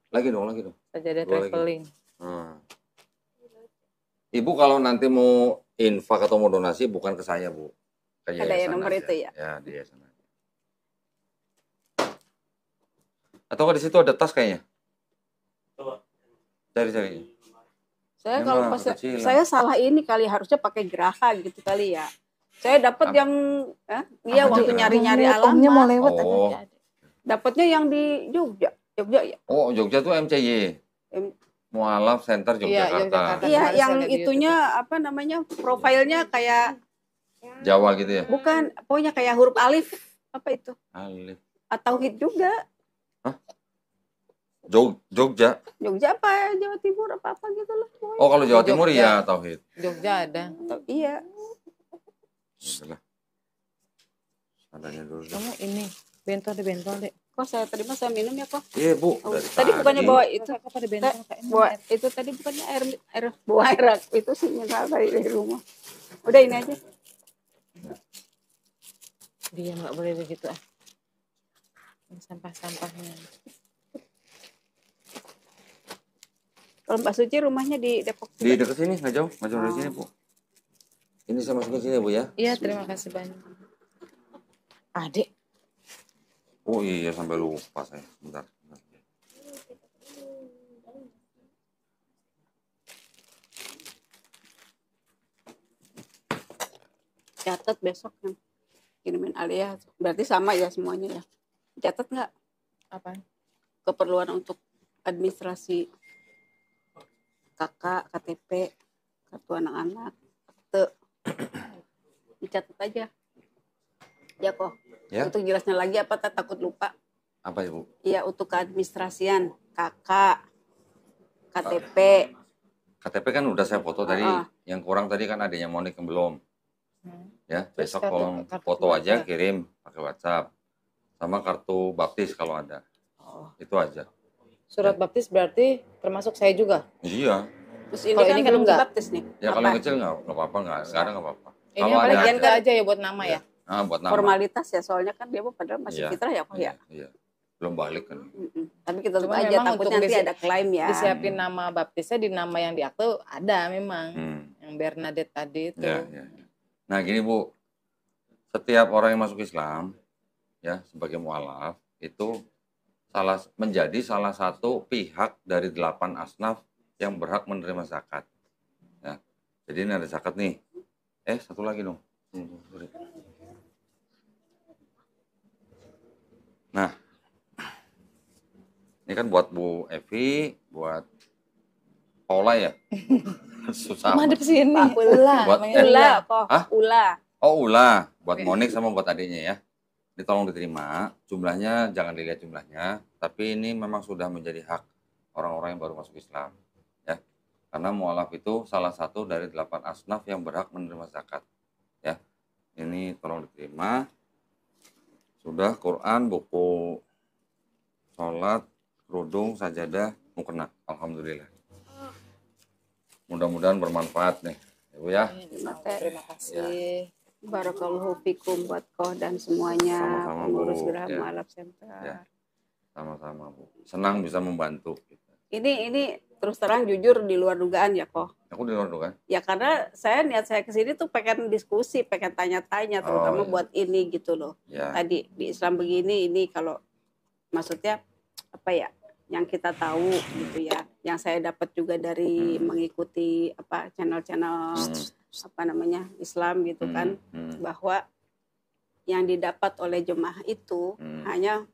Lagi dong. Sajadah Dua lagi. traveling. Ibu kalau nanti mau infak atau mau donasi bukan ke saya, Bu. Ke Ada ya yayasan nomor aja. itu ya? Ya, di yayasan aja. Atau di situ ada tas kayaknya? Cari. Saya Ini kalau mah pas kekecilan. saya salah ini kali harusnya pakai geraha gitu kali ya. Saya dapat Apa? yang dia Apa waktu tuh? nyari-nyari Omnya mau alamat. lewat Oh. ada. Dapatnya yang di Jogja ya. Oh, Jogja tuh MCY. Em- Mualaf Center Iya, Yogyakarta. Yogyakarta. Iya, Kemarin yang saya lihat di itunya apa namanya? Profilnya kayak Jawa gitu ya? bukan, pokoknya kayak huruf alif apa itu? Alif. Tauhid juga. Jogja. Jogja apa Jawa Timur apa gitu lah. pokoknya. Oh, kalau Jawa Timur Jogja. ya Tauhid. Jogja ada. Iya. Udah. Adanya dulu. Kamu ini bentol deh. Kok saya terima saya minum ya kok. Iya, Bu. Oh, Dari tadi bukannya bawa itu. Kakak pada bentol Kak. Ini Bawa itu tadi bukannya air bawa air itu sih mineral dari rumah. Udah ini aja. dia nggak boleh begitu ah. Ini sampah-sampahnya. Kalau Mbak Suci rumahnya di Depok. Di dekat sini, nggak jauh dari sini, Bu. Ini saya masukin sini, Bu ya. Iya, terima kasih banyak. Adik, Oh iya, sampai lupa saya. Bentar. Catat besok yang kirimin Alia. Berarti sama ya semuanya ya. Catat nggak apa? keperluan untuk administrasi kakak, KTP, kartu anak-anak, akte. Dicatat aja. Ya kok. Ya. Untuk jelasnya lagi apa takut lupa. Apa ya, Bu? Iya untuk keadministrasian kakak, KTP. KTP kan udah saya foto tadi. Ah. Yang kurang tadi kan adanya Monik yang belum. Ya, Terus besok kartu- tolong kartu foto aja keluarga. kirim pakai WhatsApp. Sama kartu baptis kalau ada. Oh. Itu aja. Surat baptis berarti termasuk saya juga. Iya. Terus ini Kalau kan ini kan belum enggak. dibaptis nih. Ya kalau Apa? yang kecil nggak apa-apa, sekarang nggak apa-apa. Ini Kalau yang ada lagian aja. aja ya buat nama ya. buat nama. Formalitas ya soalnya kan dia padahal masih Iya. fitrah ya kok ya. Iya. Belum balik kan. Mm-mm. Tapi kita Cuma tutup aja memang takut untuk nanti ada klaim ya. Disiapin nama baptisnya di nama yang di akte ada memang. Hmm. Yang Bernadette tadi itu. Ya. Nah gini Bu, setiap orang yang masuk Islam ya sebagai mualaf itu menjadi salah satu pihak dari 8 asnaf yang berhak menerima zakat. Ya. Jadi ini ada zakat nih. Satu lagi dong. Nah, ini kan buat Bu Evi, buat Paula ya. Susah. Madep sini. Pak, Ula. Buat- namanya Ula Ula. kok. Hah? Ula. Oh Ula, buat Monik sama buat adiknya ya. Ini tolong diterima. Jumlahnya jangan dilihat jumlahnya, tapi ini memang sudah menjadi hak orang-orang yang baru masuk Islam. Ya, karena mualaf itu salah satu dari 8 asnaf yang berhak menerima zakat. Ya, ini tolong diterima. Sudah Quran, buku sholat, kerudung, sajadah, mukena. Alhamdulillah. Mudah-mudahan bermanfaat nih, Ibu ya. Terima kasih. Barakallahu fikum buat kau dan semuanya Sama-sama, Bu. pengurus Gerah Ya. Mualaf Center. Ya. Sama-sama Bu. Senang bisa membantu. Ini terus terang jujur di luar dugaan ya kok. Aku di luar dugaan. Ya karena niat saya kesini tuh pengen diskusi, pengen tanya-tanya, terutama iya. buat ini gitu loh. Ya. Tadi di Islam begini, ini kalau maksudnya apa ya, yang kita tahu gitu ya, yang saya dapat juga dari mengikuti apa channel-channel apa namanya Islam gitu kan, bahwa yang didapat oleh jemaah itu hanya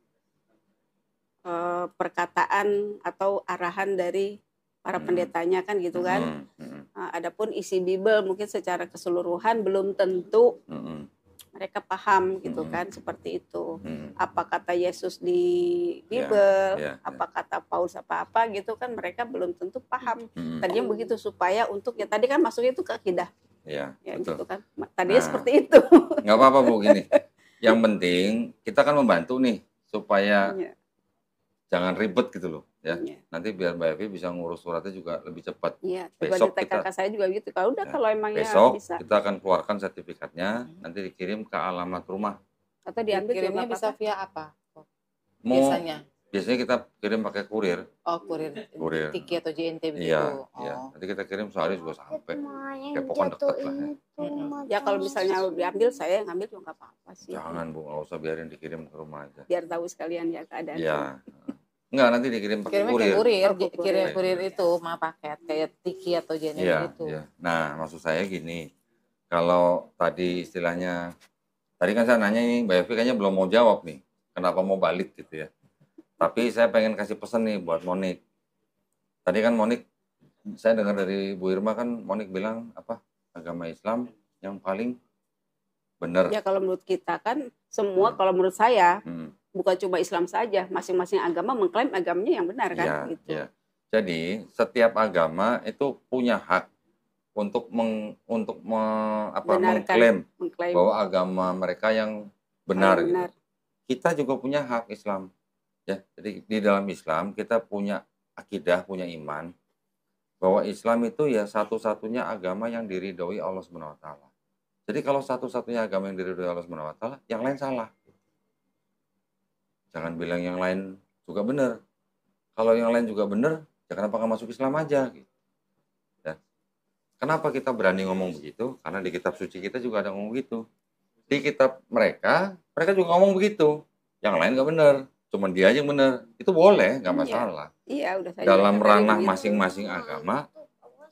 perkataan atau arahan dari para pendetanya kan gitu kan. Adapun isi Bible mungkin secara keseluruhan belum tentu mereka paham gitu kan, seperti itu. Apa kata Yesus di Bible, apa kata Paulus apa gitu kan, mereka belum tentu paham. Tadinya begitu supaya untuk ya tadi kan masuknya itu ke akidah. Ya gitu kan. Tadinya seperti itu. Nggak apa-apa Bu, gini. Yang penting kita kan membantu nih supaya jangan ribet gitu loh ya. Nanti biar Mbak Evi bisa ngurus suratnya juga lebih cepat. Besok kakak saya juga gitu. Kalau udah kalau emangnya besok bisa. kita akan keluarkan sertifikatnya, nanti dikirim ke alamat rumah. Atau diambil kirimnya bisa via apa? Biasanya kita kirim pakai kurir. Oh, kurir. Tiki atau JNT begitu. Iya. Nanti kita kirim sehari juga sampai. Kayak pokoknya deket lah ya. Ya kalau misalnya diambil, saya yang ngambil juga nggak apa-apa sih. Jangan Bu, nggak usah, biarin dikirim ke rumah aja. Biar tahu sekalian ya keadaan. Iya. Enggak, nanti dikirim pakai kurir. Kurir itu mah paket kayak Tiki atau JNT gitu. Iya. Nah, maksud saya gini. Kalau tadi istilahnya, tadi kan saya nanya ini, Mbak Evi kayaknya belum mau jawab nih. Kenapa mau balik gitu ya. Tapi saya pengen kasih pesan nih buat Monik. Tadi kan Monik, saya dengar dari Bu Irma kan, Monik bilang apa, agama Islam yang paling benar. Ya kalau menurut kita kan semua, kalau menurut saya bukan cuma Islam saja, masing-masing agama mengklaim agamanya yang benar kan. Gitu. Ya. Jadi setiap agama itu punya hak untuk mengklaim bahwa agama mereka yang benar. Gitu. Kita juga punya hak Islam. Ya, jadi di dalam Islam kita punya akidah, punya iman bahwa Islam itu ya satu-satunya agama yang diridhoi Allah Subhanahu wa taala. Jadi kalau satu-satunya agama yang diridhoi Allah Subhanahu wa taala, yang lain salah. Jangan bilang yang lain juga benar. Kalau yang lain juga benar, ya kenapa nggak masuk Islam aja? Ya. Kenapa kita berani ngomong begitu? Karena di kitab suci kita juga ada ngomong begitu. Di kitab mereka juga ngomong begitu. Yang lain nggak benar. Cuman dia aja yang benar, itu boleh, nggak masalah. Iya, udah saya dalam ranah masing-masing agama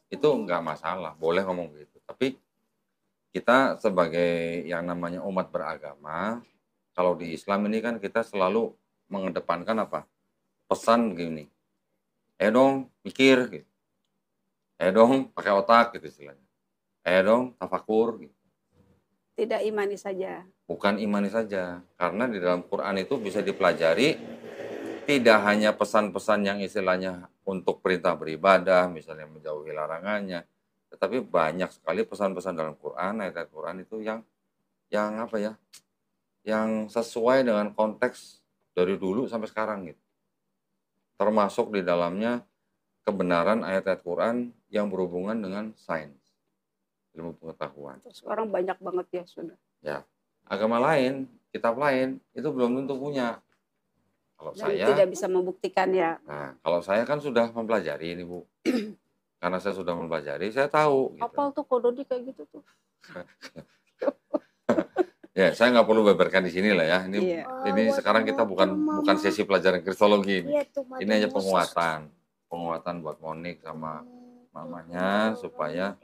itu nggak masalah, boleh ngomong gitu. Tapi kita sebagai yang namanya umat beragama, kalau di Islam ini kan kita selalu mengedepankan apa? Pesan begini, dong mikir, gitu. Dong pakai otak gitu istilahnya. Dong tafakur. Gitu. Tidak imani saja. Bukan imani saja, karena di dalam Quran itu bisa dipelajari tidak hanya pesan-pesan yang istilahnya untuk perintah beribadah, misalnya menjauhi larangannya, tetapi banyak sekali pesan-pesan dalam Quran, ayat-ayat Quran itu yang apa ya, yang sesuai dengan konteks dari dulu sampai sekarang gitu. Termasuk di dalamnya kebenaran ayat-ayat Quran yang berhubungan dengan sains, ilmu pengetahuan. Sekarang banyak banget ya sudah. Ya. Agama lain, kitab lain, itu belum tentu punya. Kalau saya tidak bisa membuktikan ya. Nah, kalau saya kan sudah mempelajari ini Bu. Karena saya sudah mempelajari, saya tahu. Gitu. Apal tuh kododi kayak gitu tuh. Ya, saya nggak perlu beberkan di sini lah ya. Ini sekarang kita bukan sesi pelajaran kristologi ini. Ini hanya penguatan buat Monik sama mamanya supaya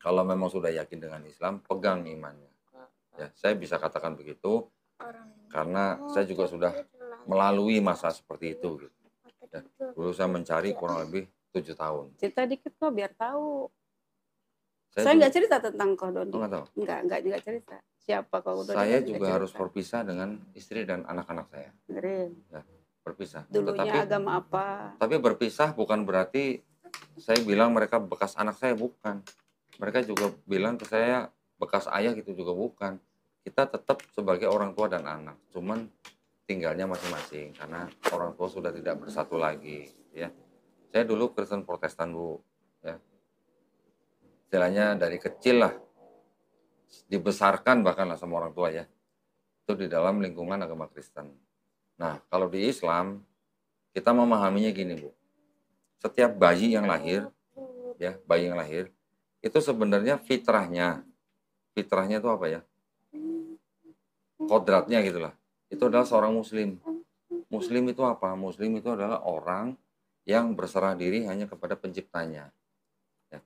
kalau memang sudah yakin dengan Islam, pegang imannya. Ya, saya bisa katakan begitu karena saya juga sudah melalui masa seperti itu. Gitu. Ya, dulu saya mencari kurang lebih 7 tahun. Cerita dikit kok biar tahu. Saya nggak cerita tentang Ko Dodi. Nggak cerita. Siapa Ko Dodi? Saya juga harus berpisah dengan istri dan anak-anak saya. Ya, berpisah. Dulunya agama apa? Tapi berpisah bukan berarti saya bilang mereka bekas anak saya, bukan. Mereka juga bilang ke saya bekas ayah gitu juga bukan. Kita tetap sebagai orang tua dan anak, cuman tinggalnya masing-masing karena orang tua sudah tidak bersatu lagi. Ya, saya dulu Kristen Protestan Bu. Ya, istilahnya dari kecil lah, dibesarkan bahkan lah sama orang tua ya, itu di dalam lingkungan agama Kristen. Nah, kalau di Islam kita memahaminya gini, Bu. Setiap bayi yang lahir, ya, bayi yang lahir itu sebenarnya fitrahnya itu apa ya? Kodratnya gitulah. Itu adalah seorang muslim. Muslim itu apa? Muslim itu adalah orang yang berserah diri hanya kepada penciptanya. Ya.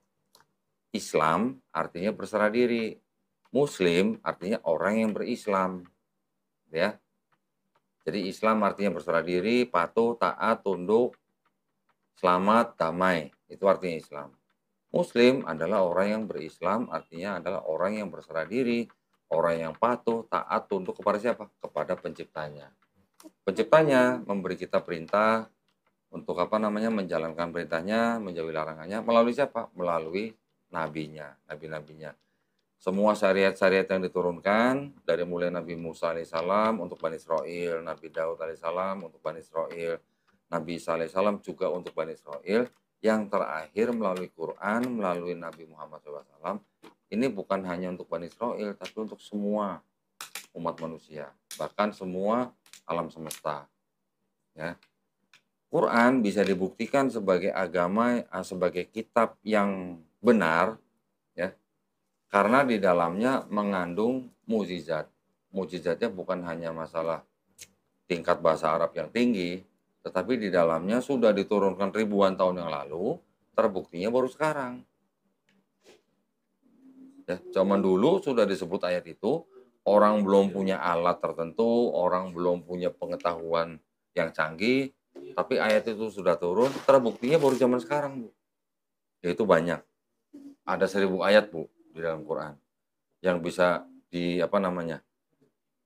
Islam artinya berserah diri. Muslim artinya orang yang berislam. Ya. Jadi Islam artinya berserah diri, patuh, taat, tunduk, selamat, damai. Itu artinya Islam. Muslim adalah orang yang berislam, artinya adalah orang yang berserah diri, orang yang patuh, taat, tunduk kepada siapa? Kepada penciptanya. Penciptanya memberi kita perintah untuk menjalankan perintahnya, menjauhi larangannya melalui siapa? Melalui nabinya, nabi-nabinya. Semua syariat-syariat yang diturunkan dari mulai Nabi Musa alaihissalam untuk Bani Israel, Nabi Daud alaihissalam untuk Bani Israel, Nabi Isa alaihissalam juga untuk Bani Israel, yang terakhir melalui Quran, melalui Nabi Muhammad SAW, ini bukan hanya untuk Bani Israel, tapi untuk semua umat manusia, bahkan semua alam semesta. Ya. Quran bisa dibuktikan sebagai agama, sebagai kitab yang benar, ya, karena di dalamnya mengandung mukjizat. Mukjizatnya bukan hanya masalah tingkat bahasa Arab yang tinggi, tetapi di dalamnya sudah diturunkan ribuan tahun yang lalu, terbuktinya baru sekarang. Ya, zaman dulu sudah disebut ayat itu, orang belum punya alat tertentu, orang belum punya pengetahuan yang canggih, tapi ayat itu sudah turun, terbuktinya baru zaman sekarang, Bu. Yaitu banyak. Ada 1000 ayat, Bu, di dalam Quran yang bisa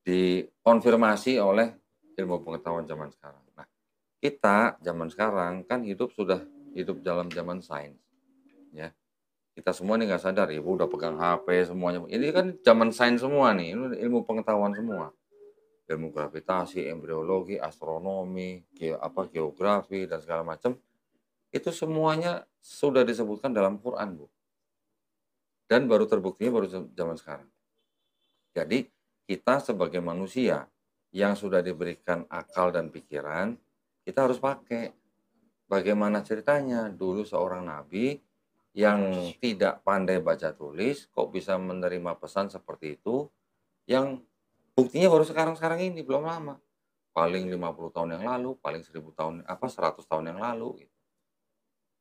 dikonfirmasi oleh ilmu pengetahuan zaman sekarang. Nah, kita zaman sekarang kan hidup dalam zaman sains, ya. Kita semua nih nggak sadar, ibu udah pegang HP semuanya. Ini kan zaman sains semua nih, ini ilmu pengetahuan semua. Ilmu gravitasi, embriologi, astronomi, geografi dan segala macam. Itu semuanya sudah disebutkan dalam Quran, Bu. Dan baru terbuktinya baru zaman sekarang. Jadi kita sebagai manusia yang sudah diberikan akal dan pikiran, kita harus pakai. Bagaimana ceritanya? Dulu seorang nabi yang tidak pandai baca tulis kok bisa menerima pesan seperti itu, yang buktinya baru sekarang-sekarang ini, belum lama. Paling 50 tahun yang lalu, paling 100 tahun yang lalu gitu.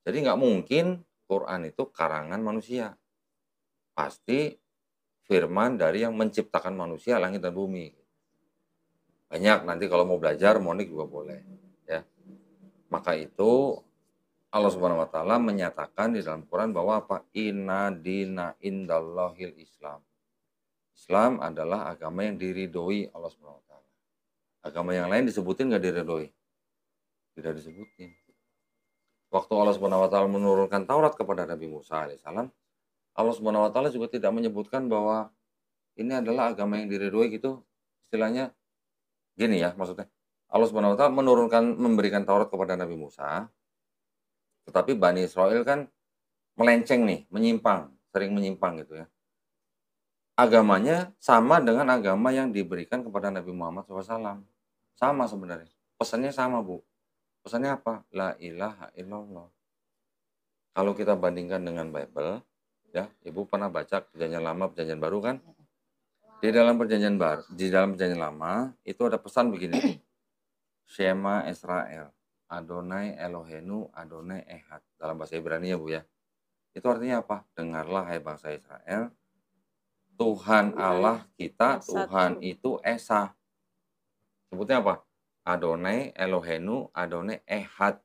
Jadi nggak mungkin Quran itu karangan manusia. Pasti firman dari yang menciptakan manusia, langit dan bumi. Banyak, nanti kalau mau belajar, Monik juga boleh. Ya. Maka itu Allah Subhanahu wa taala menyatakan di dalam Quran bahwa apa? Inna dina indallahil Islam. Islam adalah agama yang diridhoi Allah Subhanahu wa taala. Agama yang lain disebutin nggak diridhoi? Tidak disebutin. Waktu Allah Subhanahu wa taala menurunkan Taurat kepada Nabi Musa alaihissalam, Allah Subhanahu wa taala juga tidak menyebutkan bahwa ini adalah agama yang diridhoi gitu. Istilahnya gini ya, maksudnya Allah Subhanahu wa taala memberikan Taurat kepada Nabi Musa, tetapi Bani Israel kan melenceng nih, sering menyimpang gitu ya. Agamanya sama dengan agama yang diberikan kepada Nabi Muhammad SAW. Sama sebenarnya. Pesannya sama, Bu. Pesannya apa? La ilaha illallah. Kalau kita bandingkan dengan Bible, ya, Ibu pernah baca Perjanjian Lama, Perjanjian Baru kan? Di dalam Perjanjian Lama itu ada pesan begini. Shema Israel, Adonai Elohenu, Adonai Ehad. Dalam bahasa Ibrani ya, Bu ya. Itu artinya apa? Dengarlah hai bangsa Israel, Tuhan Allah kita, Tuhan itu Esa. Sebutnya apa? Adonai Elohenu, Adonai Ehad.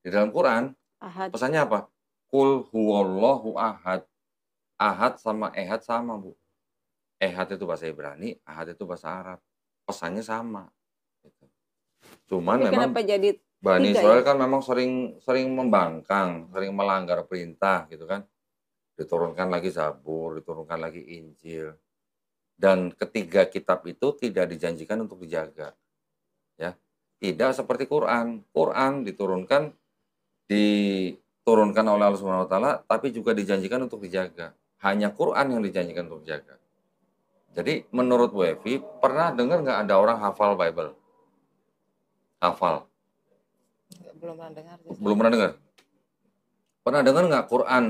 Di dalam Quran, Ahad. pesannya apa? Kul huwallahu ahad. Ahad sama Ehad sama, Bu. Ehad itu bahasa Ibrani, Ahad itu bahasa Arab. Pesannya sama. Cuman Tapi memang kenapa jadi Bani tiga Israel ya? kan memang sering membangkang, sering melanggar perintah gitu kan. Diturunkan lagi Zabur, diturunkan lagi Injil. Dan ketiga kitab itu tidak dijanjikan untuk dijaga. Ya. Tidak seperti Quran. Quran diturunkan oleh Allah Subhanahu wa taala, tapi juga dijanjikan untuk dijaga. Hanya Quran yang dijanjikan untuk dijaga. Jadi menurut Bu Evi, pernah dengar nggak ada orang hafal Bible? hafal? Belum pernah dengar sih. Belum pernah dengar? Pernah dengar nggak Quran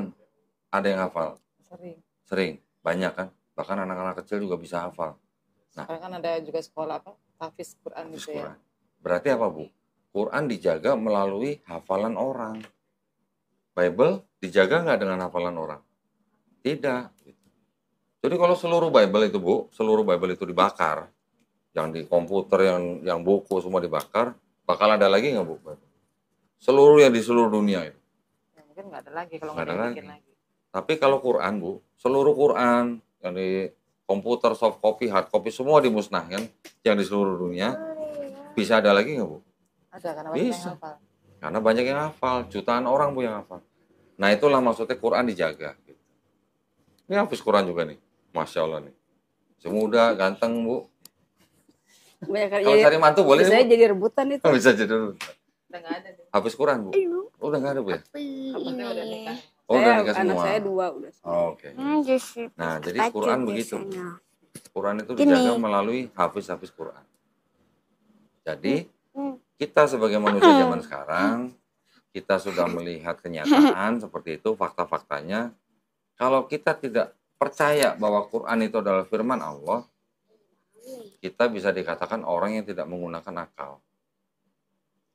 ada yang hafal? Sering. Sering, banyak kan? Bahkan anak-anak kecil juga bisa hafal. Nah, sekarang kan ada juga sekolah apa? Tahfiz Quran Hafiz gitu ya. Quran. Berarti apa, Bu? Quran dijaga melalui hafalan orang. Bible dijaga nggak dengan hafalan orang? Tidak. Jadi kalau seluruh Bible itu, Bu, seluruh Bible itu dibakar, yang di komputer, yang buku semua dibakar, bakal ada lagi nggak, Bu? Seluruh yang di seluruh dunia itu. Ya, mungkin nggak ada lagi kalau Nggak nggak ada ada yang bikin lagi. lagi. Tapi kalau Quran, Bu, seluruh Quran yang di komputer, soft copy, hard copy, semua dimusnahkan, yang di seluruh dunia, bisa ada lagi nggak, Bu? Ada karena banyak yang Bisa. hafal. Karena banyak yang hafal, jutaan orang, Bu, yang hafal. Nah, itulah maksudnya Quran dijaga. Ini Hafiz Quran juga nih, Masya Allah nih. Semuda, ganteng, Bu. Kalau cari mantu boleh, saya Bu? jadi rebutan itu. Bisa jadi dulu. Udah nggak ada deh. Hafiz Quran, Bu? Udah nggak ada, Bu ya? Maksudnya udah nikah. Oh, udah nikah Anak semua. saya 2 udah semua. Oh, oke. Nah, jadi Quran begitu. Quran itu dijaga melalui hafiz-hafiz Quran. Jadi, kita sebagai manusia zaman sekarang, kita sudah melihat kenyataan seperti itu, fakta-faktanya. Kalau kita tidak percaya bahwa Quran itu adalah firman Allah, kita bisa dikatakan orang yang tidak menggunakan akal.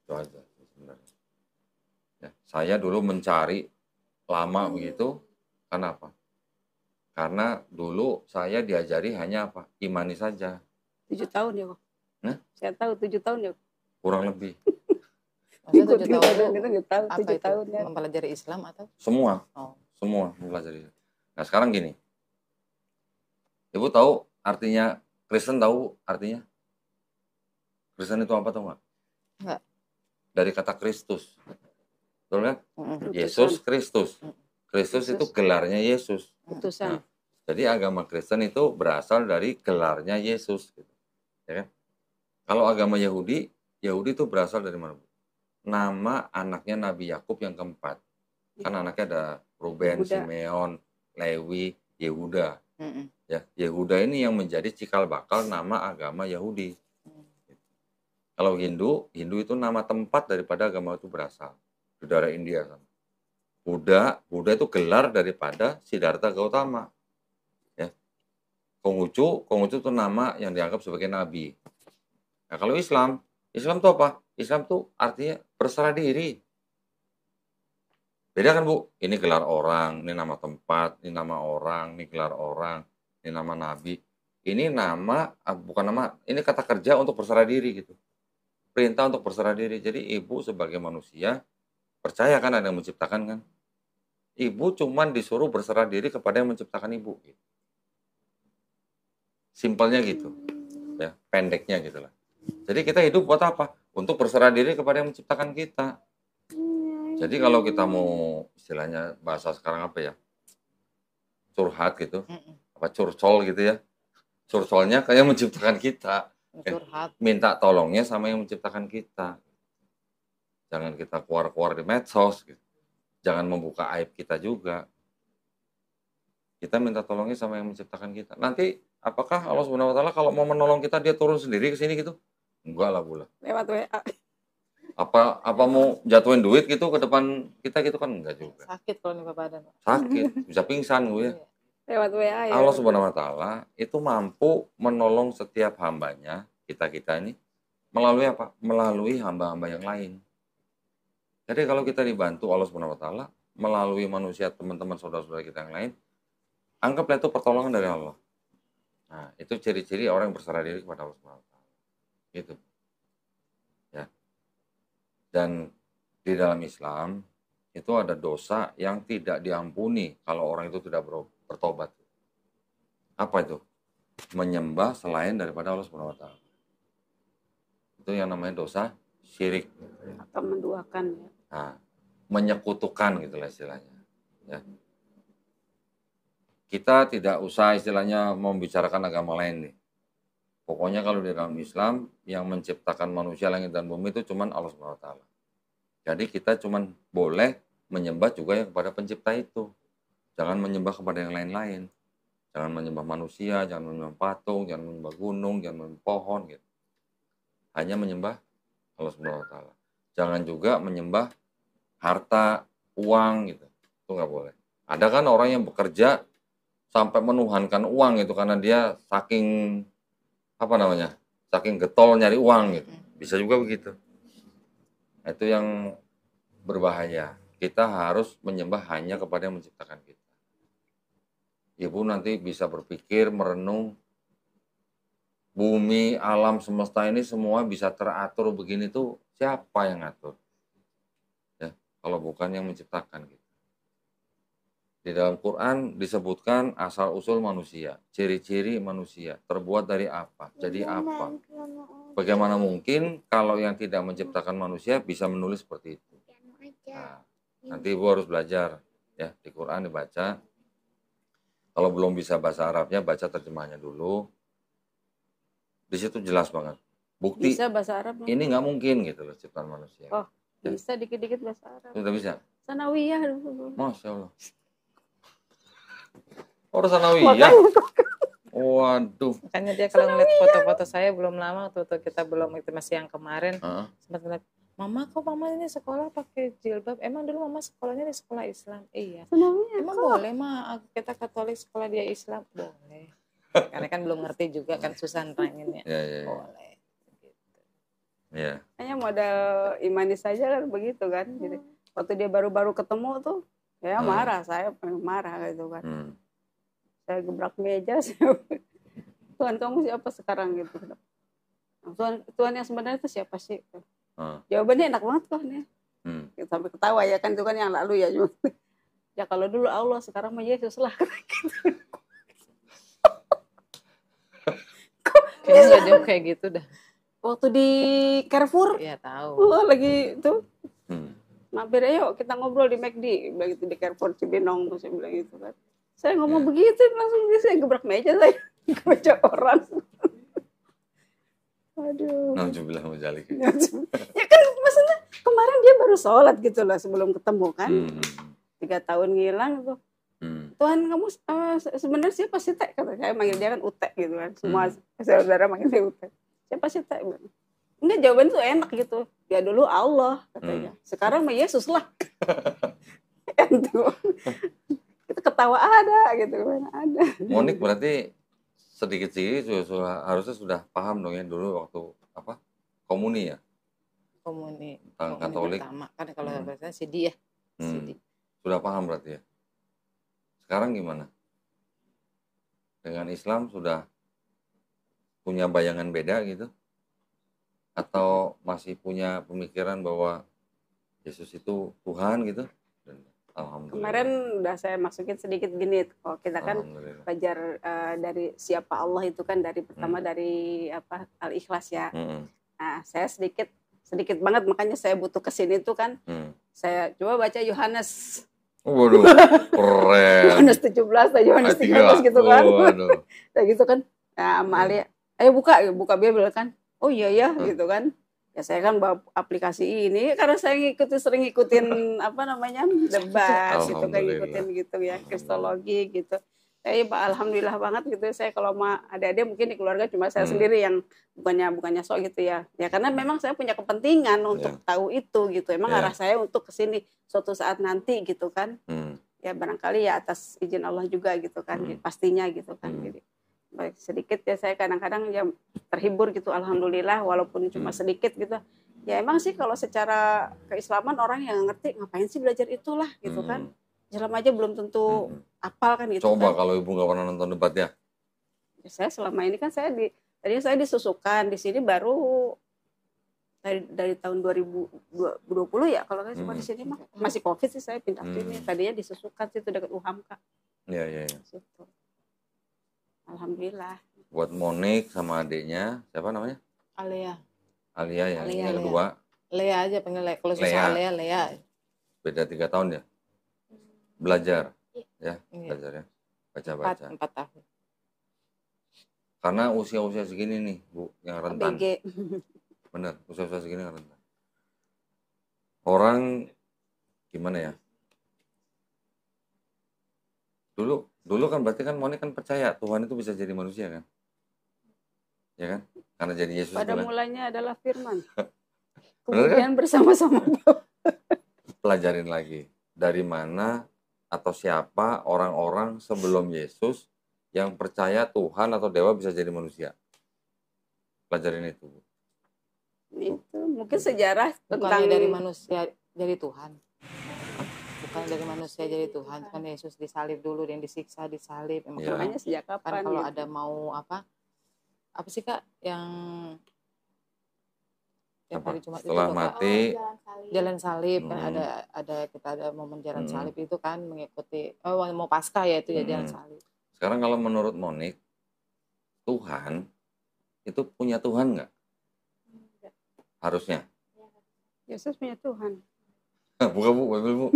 Itu aja sebenarnya. Ya, saya dulu mencari lama begitu, kenapa? Karena dulu saya diajari hanya apa? Imani saja. 7 tahun ya, Kok. Nah? Saya tahu 7 tahun ya. Kurang lebih. Maksudnya 7 tahun Itu itu 7 tahun, apa 7 itu? tahun ya. Mempelajari Islam atau? Semua. Oh. Semua mempelajari. Nah, sekarang gini. Ibu tahu artinya, Kristen tahu artinya? Kristen itu apa, tahu nggak? Nggak. Dari kata Kristus. Betul kan? Mm-mm. Yesus Kristus. Kristus itu gelarnya Yesus. Utusan. Nah, jadi agama Kristen itu berasal dari gelarnya Yesus. Gitu. Ya kan? Kalau agama Yahudi, Yahudi itu berasal dari mana? Nama anaknya Nabi Yakub yang keempat. Kan anaknya ada Ruben, Yehuda. Simeon, Lewi, Yehuda. Mm-mm. Ya, Yehuda ini yang menjadi cikal bakal nama agama Yahudi. Kalau Hindu, Hindu itu nama tempat daripada agama itu berasal. Di daerah India kan. Buddha itu gelar daripada Siddhartha Gautama. Ya. Konghucu itu nama yang dianggap sebagai nabi. Nah, kalau Islam itu apa? Islam itu artinya berserah diri. Beda kan, Bu? Ini gelar orang, ini nama tempat, ini nama orang, ini gelar orang, ini nama nabi. Ini nama, bukan nama, ini kata kerja untuk berserah diri gitu. Perintah untuk berserah diri. Jadi ibu sebagai manusia, percaya kan ada yang menciptakan kan? Ibu cuman disuruh berserah diri kepada yang menciptakan ibu. Gitu. Simpelnya gitu. Ya, pendeknya gitu lah. Jadi kita hidup buat apa? Untuk berserah diri kepada yang menciptakan kita. Jadi kalau kita mau istilahnya bahasa sekarang apa ya? Curhat gitu. Apa curcol gitu ya. Curcolnya kayak menciptakan kita. Curhat. Minta tolongnya sama yang menciptakan kita. Jangan kita keluar-keluar di medsos gitu. Jangan membuka aib kita juga. Kita minta tolongnya sama yang menciptakan kita. Nanti apakah Allah Subhanahu wa taala kalau mau menolong kita dia turun sendiri ke sini gitu? Enggak lah, Bu. Lewat WA. Apa mau jatuhin duit gitu ke depan kita gitu kan enggak juga. Sakit kalau nih badan. Sakit, bisa pingsan gue ya. Lewat WA ya. Allah Subhanahu wa taala itu mampu menolong setiap hambanya, kita ini melalui apa? Melalui hamba-hamba yang lain. Jadi kalau kita dibantu Allah Subhanahu wa taala melalui manusia, teman-teman, saudara-saudara kita yang lain, anggaplah itu pertolongan dari Allah. Nah, itu ciri-ciri orang yang berserah diri kepada Allah Subhanahu wa taala. Gitu. Ya. Dan di dalam Islam itu ada dosa yang tidak diampuni kalau orang itu tidak bertobat. Apa itu? Menyembah selain daripada Allah Subhanahu wa taala. Itu yang namanya dosa syirik. Atau menduakan ya. Nah, menyekutukan gitulah istilahnya. Ya. Kita tidak usah istilahnya membicarakan agama lain nih. Pokoknya kalau di dalam Islam yang menciptakan manusia langit dan bumi itu cuman Allah Subhanahu wa taala. Jadi kita cuman boleh menyembah juga ya kepada pencipta itu. Jangan menyembah kepada yang lain-lain. Jangan menyembah manusia, jangan menyembah patung, jangan menyembah gunung, jangan menyembah pohon gitu. Hanya menyembah Allah Subhanahu wa taala. Jangan juga menyembah harta, uang gitu. Itu nggak boleh. Ada kan orang yang bekerja sampai menuhankan uang itu karena dia saking apa namanya? Saking getol nyari uang gitu. Bisa juga begitu. Itu yang berbahaya. Kita harus menyembah hanya kepada yang menciptakan kita. Ibu nanti bisa berpikir, merenung, bumi, alam semesta ini semua bisa teratur begini tuh siapa yang ngatur? Ya, kalau bukan yang menciptakan gitu. Di dalam Quran disebutkan asal-usul manusia, ciri-ciri manusia, terbuat dari apa, jadi apa. Bagaimana mungkin kalau yang tidak menciptakan manusia bisa menulis seperti itu? Nah, nanti Ibu harus belajar ya, di Quran dibaca. Kalau belum bisa bahasa Arabnya, baca terjemahnya dulu. Di situ jelas banget. Bukti Bisa bahasa Arab? ini nggak mungkin gitu loh ciptaan manusia. Oh, bisa dikit-dikit bahasa Arab. Sudah bisa? Sanawiyah dulu. Masya Allah. Orang Sanawiyah. Waduh. Makanya dia kalau ngeliat foto-foto saya belum lama, foto kita belum, itu masih yang kemarin, sempat ngeliat, Mama kok Mama ini sekolah pakai jilbab, emang dulu Mama sekolahnya di sekolah Islam? Iya. Emang boleh mah kita Katolik sekolah dia Islam? Boleh. Karena kan belum ngerti juga kan, susah neranginnya. Ya. Boleh. Gitu. Ya. Hanya modal imani saja kan begitu kan. Jadi waktu dia baru-baru ketemu tuh, ya marah, saya paling marah gitu kan. Saya gebrak meja, Tuhan kamu siapa sekarang gitu. Tuhan yang sebenarnya itu siapa sih? Jawabannya enak banget Tuhan ya. Sampai ketawa ya kan, itu kan yang lalu ya. Ya kalau dulu Allah, sekarang mah Yesus lah. Kayaknya nggak jauh kayak gitu dah. Waktu di Carrefour, Iya tahu. lagi itu mampir ayo kita ngobrol di McD, begitu di Carrefour Cibinong, saya bilang gitu kan. Saya ngomong begitu langsung saya gebrak meja, saya baca orang. Aduh. Alhamdulillah mujalik. Ya kan maksudnya kemarin dia baru sholat gitu lah sebelum ketemu kan. 3 tahun ngilang tuh. Tuhan kamu sebenarnya siapa sih Teh? Kata saya, manggil dia kan Ute gitu kan. Semua saudara manggil dia Ute. Siapa sih Teh? Enggak, jawaban tuh enak gitu. Ya dulu Allah katanya. Sekarang mah Yesus lah. Kita ketawa ada gitu kan, ada. Monik berarti sedikit-sedikit harusnya sudah paham dong ya dulu waktu apa? Komuni ya? Komuni Katolik. Pertama kan kalau bahasa Sidi ya. Sidi. Sudah paham berarti ya. Sekarang gimana? Dengan Islam sudah punya bayangan beda gitu? Atau masih punya pemikiran bahwa Yesus itu Tuhan gitu? Alhamdulillah. Kemarin udah saya masukin sedikit gini, kalau kita kan belajar dari siapa Allah itu kan dari pertama dari apa Al-Ikhlas ya. Nah saya sedikit banget, makanya saya butuh kesini tuh kan. Saya coba baca Yohanes. Waduh, keren. Yohanes 17, Yohanes 13 gitu kan. Kayak gitu kan. Nah, sama Ali, ayo buka Bible kan. Oh iya ya gitu kan. Ya saya kan bawa aplikasi ini karena saya sering ngikutin apa namanya debat gitu kan, ngikutin gitu ya, kristologi gitu. Saya alhamdulillah banget gitu. Saya kalau sama adik-adik mungkin di keluarga cuma saya sendiri yang bukannya sok gitu ya. Ya karena memang saya punya kepentingan untuk tahu itu gitu. Emang arah saya untuk kesini suatu saat nanti gitu kan. Ya barangkali ya atas izin Allah juga gitu kan, pastinya gitu kan. Jadi baik sedikit ya saya kadang-kadang ya terhibur gitu, alhamdulillah walaupun cuma sedikit gitu. Ya emang sih kalau secara keislaman orang yang ngerti ngapain sih belajar itulah gitu kan. Islam aja belum tentu apal kan gitu. Coba kan. kalau ibu nggak pernah nonton debat ya. Saya selama ini kan tadinya saya disusukan di sini baru dari tahun 2020 ya kalau saya cuma di sini mah masih Covid sih saya pindah sini. Tadinya disusukan situ dekat UHAMKA. Iya. Situ. Alhamdulillah. Buat Monik sama adiknya, siapa namanya? Alia ya, yang kedua. Lea aja panggil Lea. Kalau susah Lea. Beda 3 tahun ya? Belajar. Ya, belajar ya. Baca-baca. 4 tahun. Karena usia-usia segini nih, Bu, yang rentan. ABG. Bener, usia-usia segini yang rentan. Orang, gimana ya? Dulu kan berarti kan Monik kan percaya Tuhan itu bisa jadi manusia kan? Ya kan? Karena jadi Yesus Pada itu kan? mulanya adalah firman. kemudian bersama-sama Pelajarin lagi. Dari mana atau siapa orang-orang sebelum Yesus yang percaya Tuhan atau dewa bisa jadi manusia. Pelajarin itu. itu mungkin sejarah tentang Bukannya dari manusia jadi Tuhan. Bukan dari manusia jadi Tuhan. Kan Yesus disalib dulu, yang disiksa, disalib. Iya. makanya sejak Kan kapan kalau gitu. ada mau apa sih Kak yang Apa? hari Jumat itu Setelah loh, Kak? mati, Jalan salib kan Hmm. ada kita ada momen jalan Hmm. salib itu kan mengikuti mau Paskah ya itu ya jalan Hmm. salib. sekarang kalau menurut Monik, Tuhan itu punya Tuhan nggak? Harusnya. Yesus punya Tuhan. Bukan Bu, Bible Bu.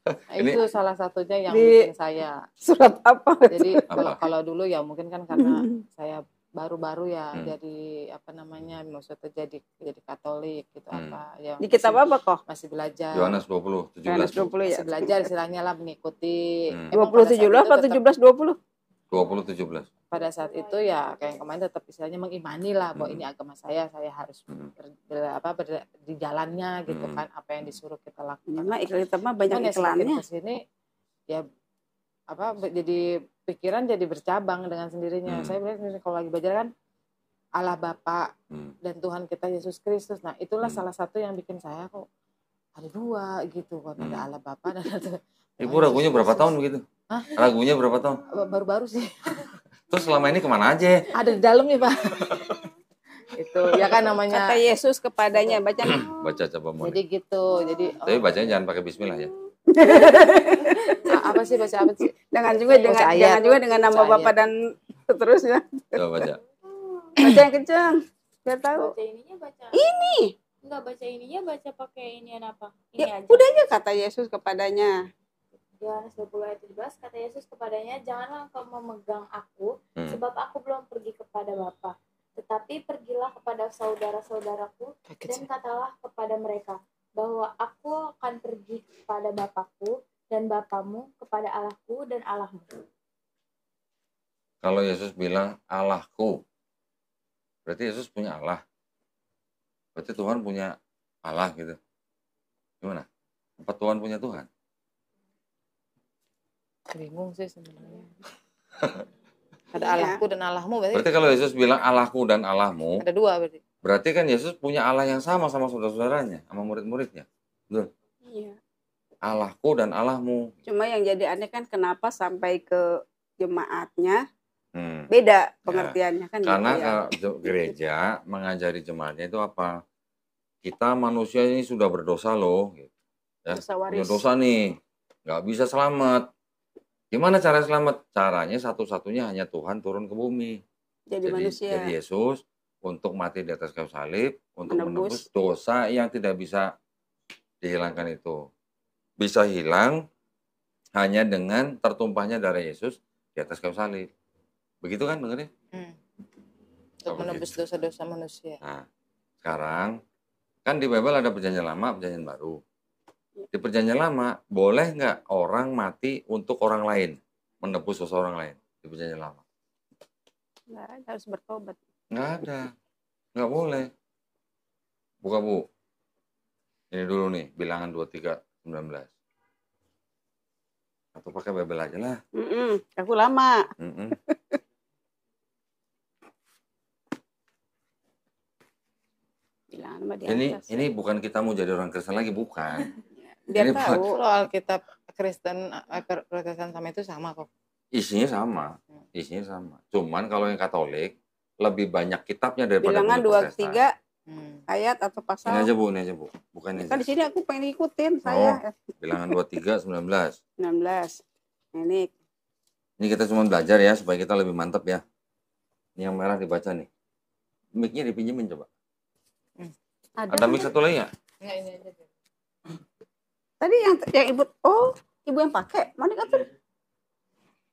Nah, Ini- itu salah satunya yang Di- bikin saya. Surat apa? Jadi Apa? kalau dulu ya mungkin kan karena saya baru-baru ya Hmm. jadi apa namanya maksudnya jadi Katolik gitu apa ya Di kitab apa kok? masih belajar. Yohanes 20, 17. Yohanes Bu. 20 ya. Masih belajar istilahnya lah mengikuti. Hmm. Emang 20 pada saat 17 itu atau tetap- 17 20? 20, 17. pada saat itu ya kayak yang kemarin tetap istilahnya mengimani lah bahwa Hmm. ini agama saya harus Hmm. di jalannya gitu Hmm. kan apa yang disuruh kita Ini lakukan. mah kita mah banyak Cuman ya semakin iklannya. kesini ya jadi pikiran jadi bercabang dengan sendirinya. Hmm. Saya bilang kalau lagi belajar kan Allah Bapa Hmm. dan Tuhan kita Yesus Kristus. Nah itulah Hmm. salah satu yang bikin saya kok ada dua gitu kan ada Hmm. Allah Bapa dan ada Ibu Tuhan ragunya Yesus berapa Kristus. tahun begitu? Hah? Ragunya berapa tahun? Baru-baru sih Terus selama ini kemana aja? ada di dalam nih Pak. Itu ya kan namanya. Kata Yesus kepadanya, baca Baca coba Monik. Jadi gitu. Jadi Tapi bacanya jangan pakai bismillah ya. apa sih baca apa sih? dengan juga dengan Baca ayat. jangan juga dengan nama Baca Bapa ayat. dan seterusnya. Coba baca. Baca yang kencang. Biar tahu. Baca ininya baca. Ini. Enggak baca ininya baca pakai inian apa? Ini Ya, aja. udah aja kata Yesus kepadanya. Yohanes 20 ayat 17 kata Yesus kepadanya, janganlah engkau memegang aku, Hmm. sebab aku belum pergi kepada Bapa. Tetapi pergilah kepada saudara-saudaraku dan katalah kepada mereka bahwa aku akan pergi kepada Bapakku dan Bapamu, kepada Allahku dan Allahmu. Kalau Yesus bilang Allahku, berarti Yesus punya Allah. Berarti Tuhan punya Allah gitu. Gimana? Apa Tuhan punya Tuhan? Bingung sih sebenarnya. Iya. Ada Allahku dan Allahmu berarti Berarti kalau Yesus bilang Allahku dan Allahmu, ada dua berarti. berarti kan Yesus punya Allah yang sama saudara-saudaranya, sama murid-muridnya. Iya. Allahku dan Allahmu. Cuma yang jadi aneh kan kenapa sampai ke jemaatnya Hmm. beda pengertiannya kan Karena gitu ya. kalau gereja mengajari jemaatnya itu apa? Kita manusia ini sudah berdosa loh. Gitu. Ya, Dosa punya waris. dosa nih, nggak bisa selamat. Gimana cara selamat? Caranya satu-satunya hanya Tuhan turun ke bumi. Jadi manusia. Jadi Yesus untuk mati di atas kayu salib, untuk Menebus. menebus dosa yang tidak bisa dihilangkan itu. Bisa hilang hanya dengan tertumpahnya darah Yesus di atas kayu salib. Begitu kan dengerin? Untuk Oh, menebus begitu. dosa-dosa manusia. Nah, sekarang kan di Bible ada perjanjian lama, perjanjian baru. Di perjanjian lama, boleh nggak orang mati untuk orang lain, menebus dosa orang lain di perjanjian lama? Nggak ada, harus bertobat. Nggak ada, nggak boleh. Buka Bu. Ini dulu nih, bilangan 23:19. Atau pakai Bible aja lah. Aku lama. Mm-mm. Bilang sama di Ini atas. ini bukan kita mau jadi orang Kristen lagi, bukan. Biar ini tahu. Kalau Alkitab Kristen Protestan sama itu sama kok. Isinya sama, isinya sama. Cuman kalau yang Katolik lebih banyak kitabnya daripada Bilangan punya Protestan. 23 ayat atau Ini pasal. aja Bu, ini aja Bu. Bukan ini Kan di aja. sini aku pengen ikutin saya. Bilangan 23:19. 19. Ini Ini kita cuma belajar ya supaya kita lebih mantap ya. Ini yang merah dibaca nih. Mic-nya dipinjemin coba. Ada mic satu lagi ya? Enggak ini aja. Tadi yang ibu ibu yang pakai. Mana kata?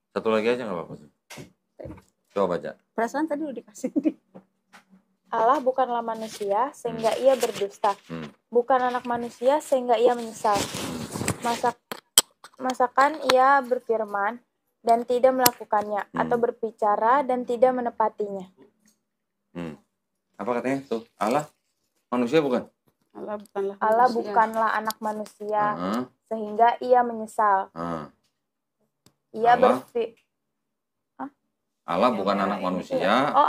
Satu lagi aja nggak apa-apa. Coba baca. Perasaan tadi udah dikasih. Allah bukanlah manusia sehingga ia berdusta. Hmm. Bukan anak manusia sehingga ia menyesal. Masakan ia berfirman dan tidak melakukannya, atau berbicara dan tidak menepatinya. Apa katanya tuh? Allah Manusia bukan? Allah Allah bukanlah anak manusia Heeh. sehingga ia menyesal. Ia Allah. Allah Yang bukan merah anak ini. manusia. Oh,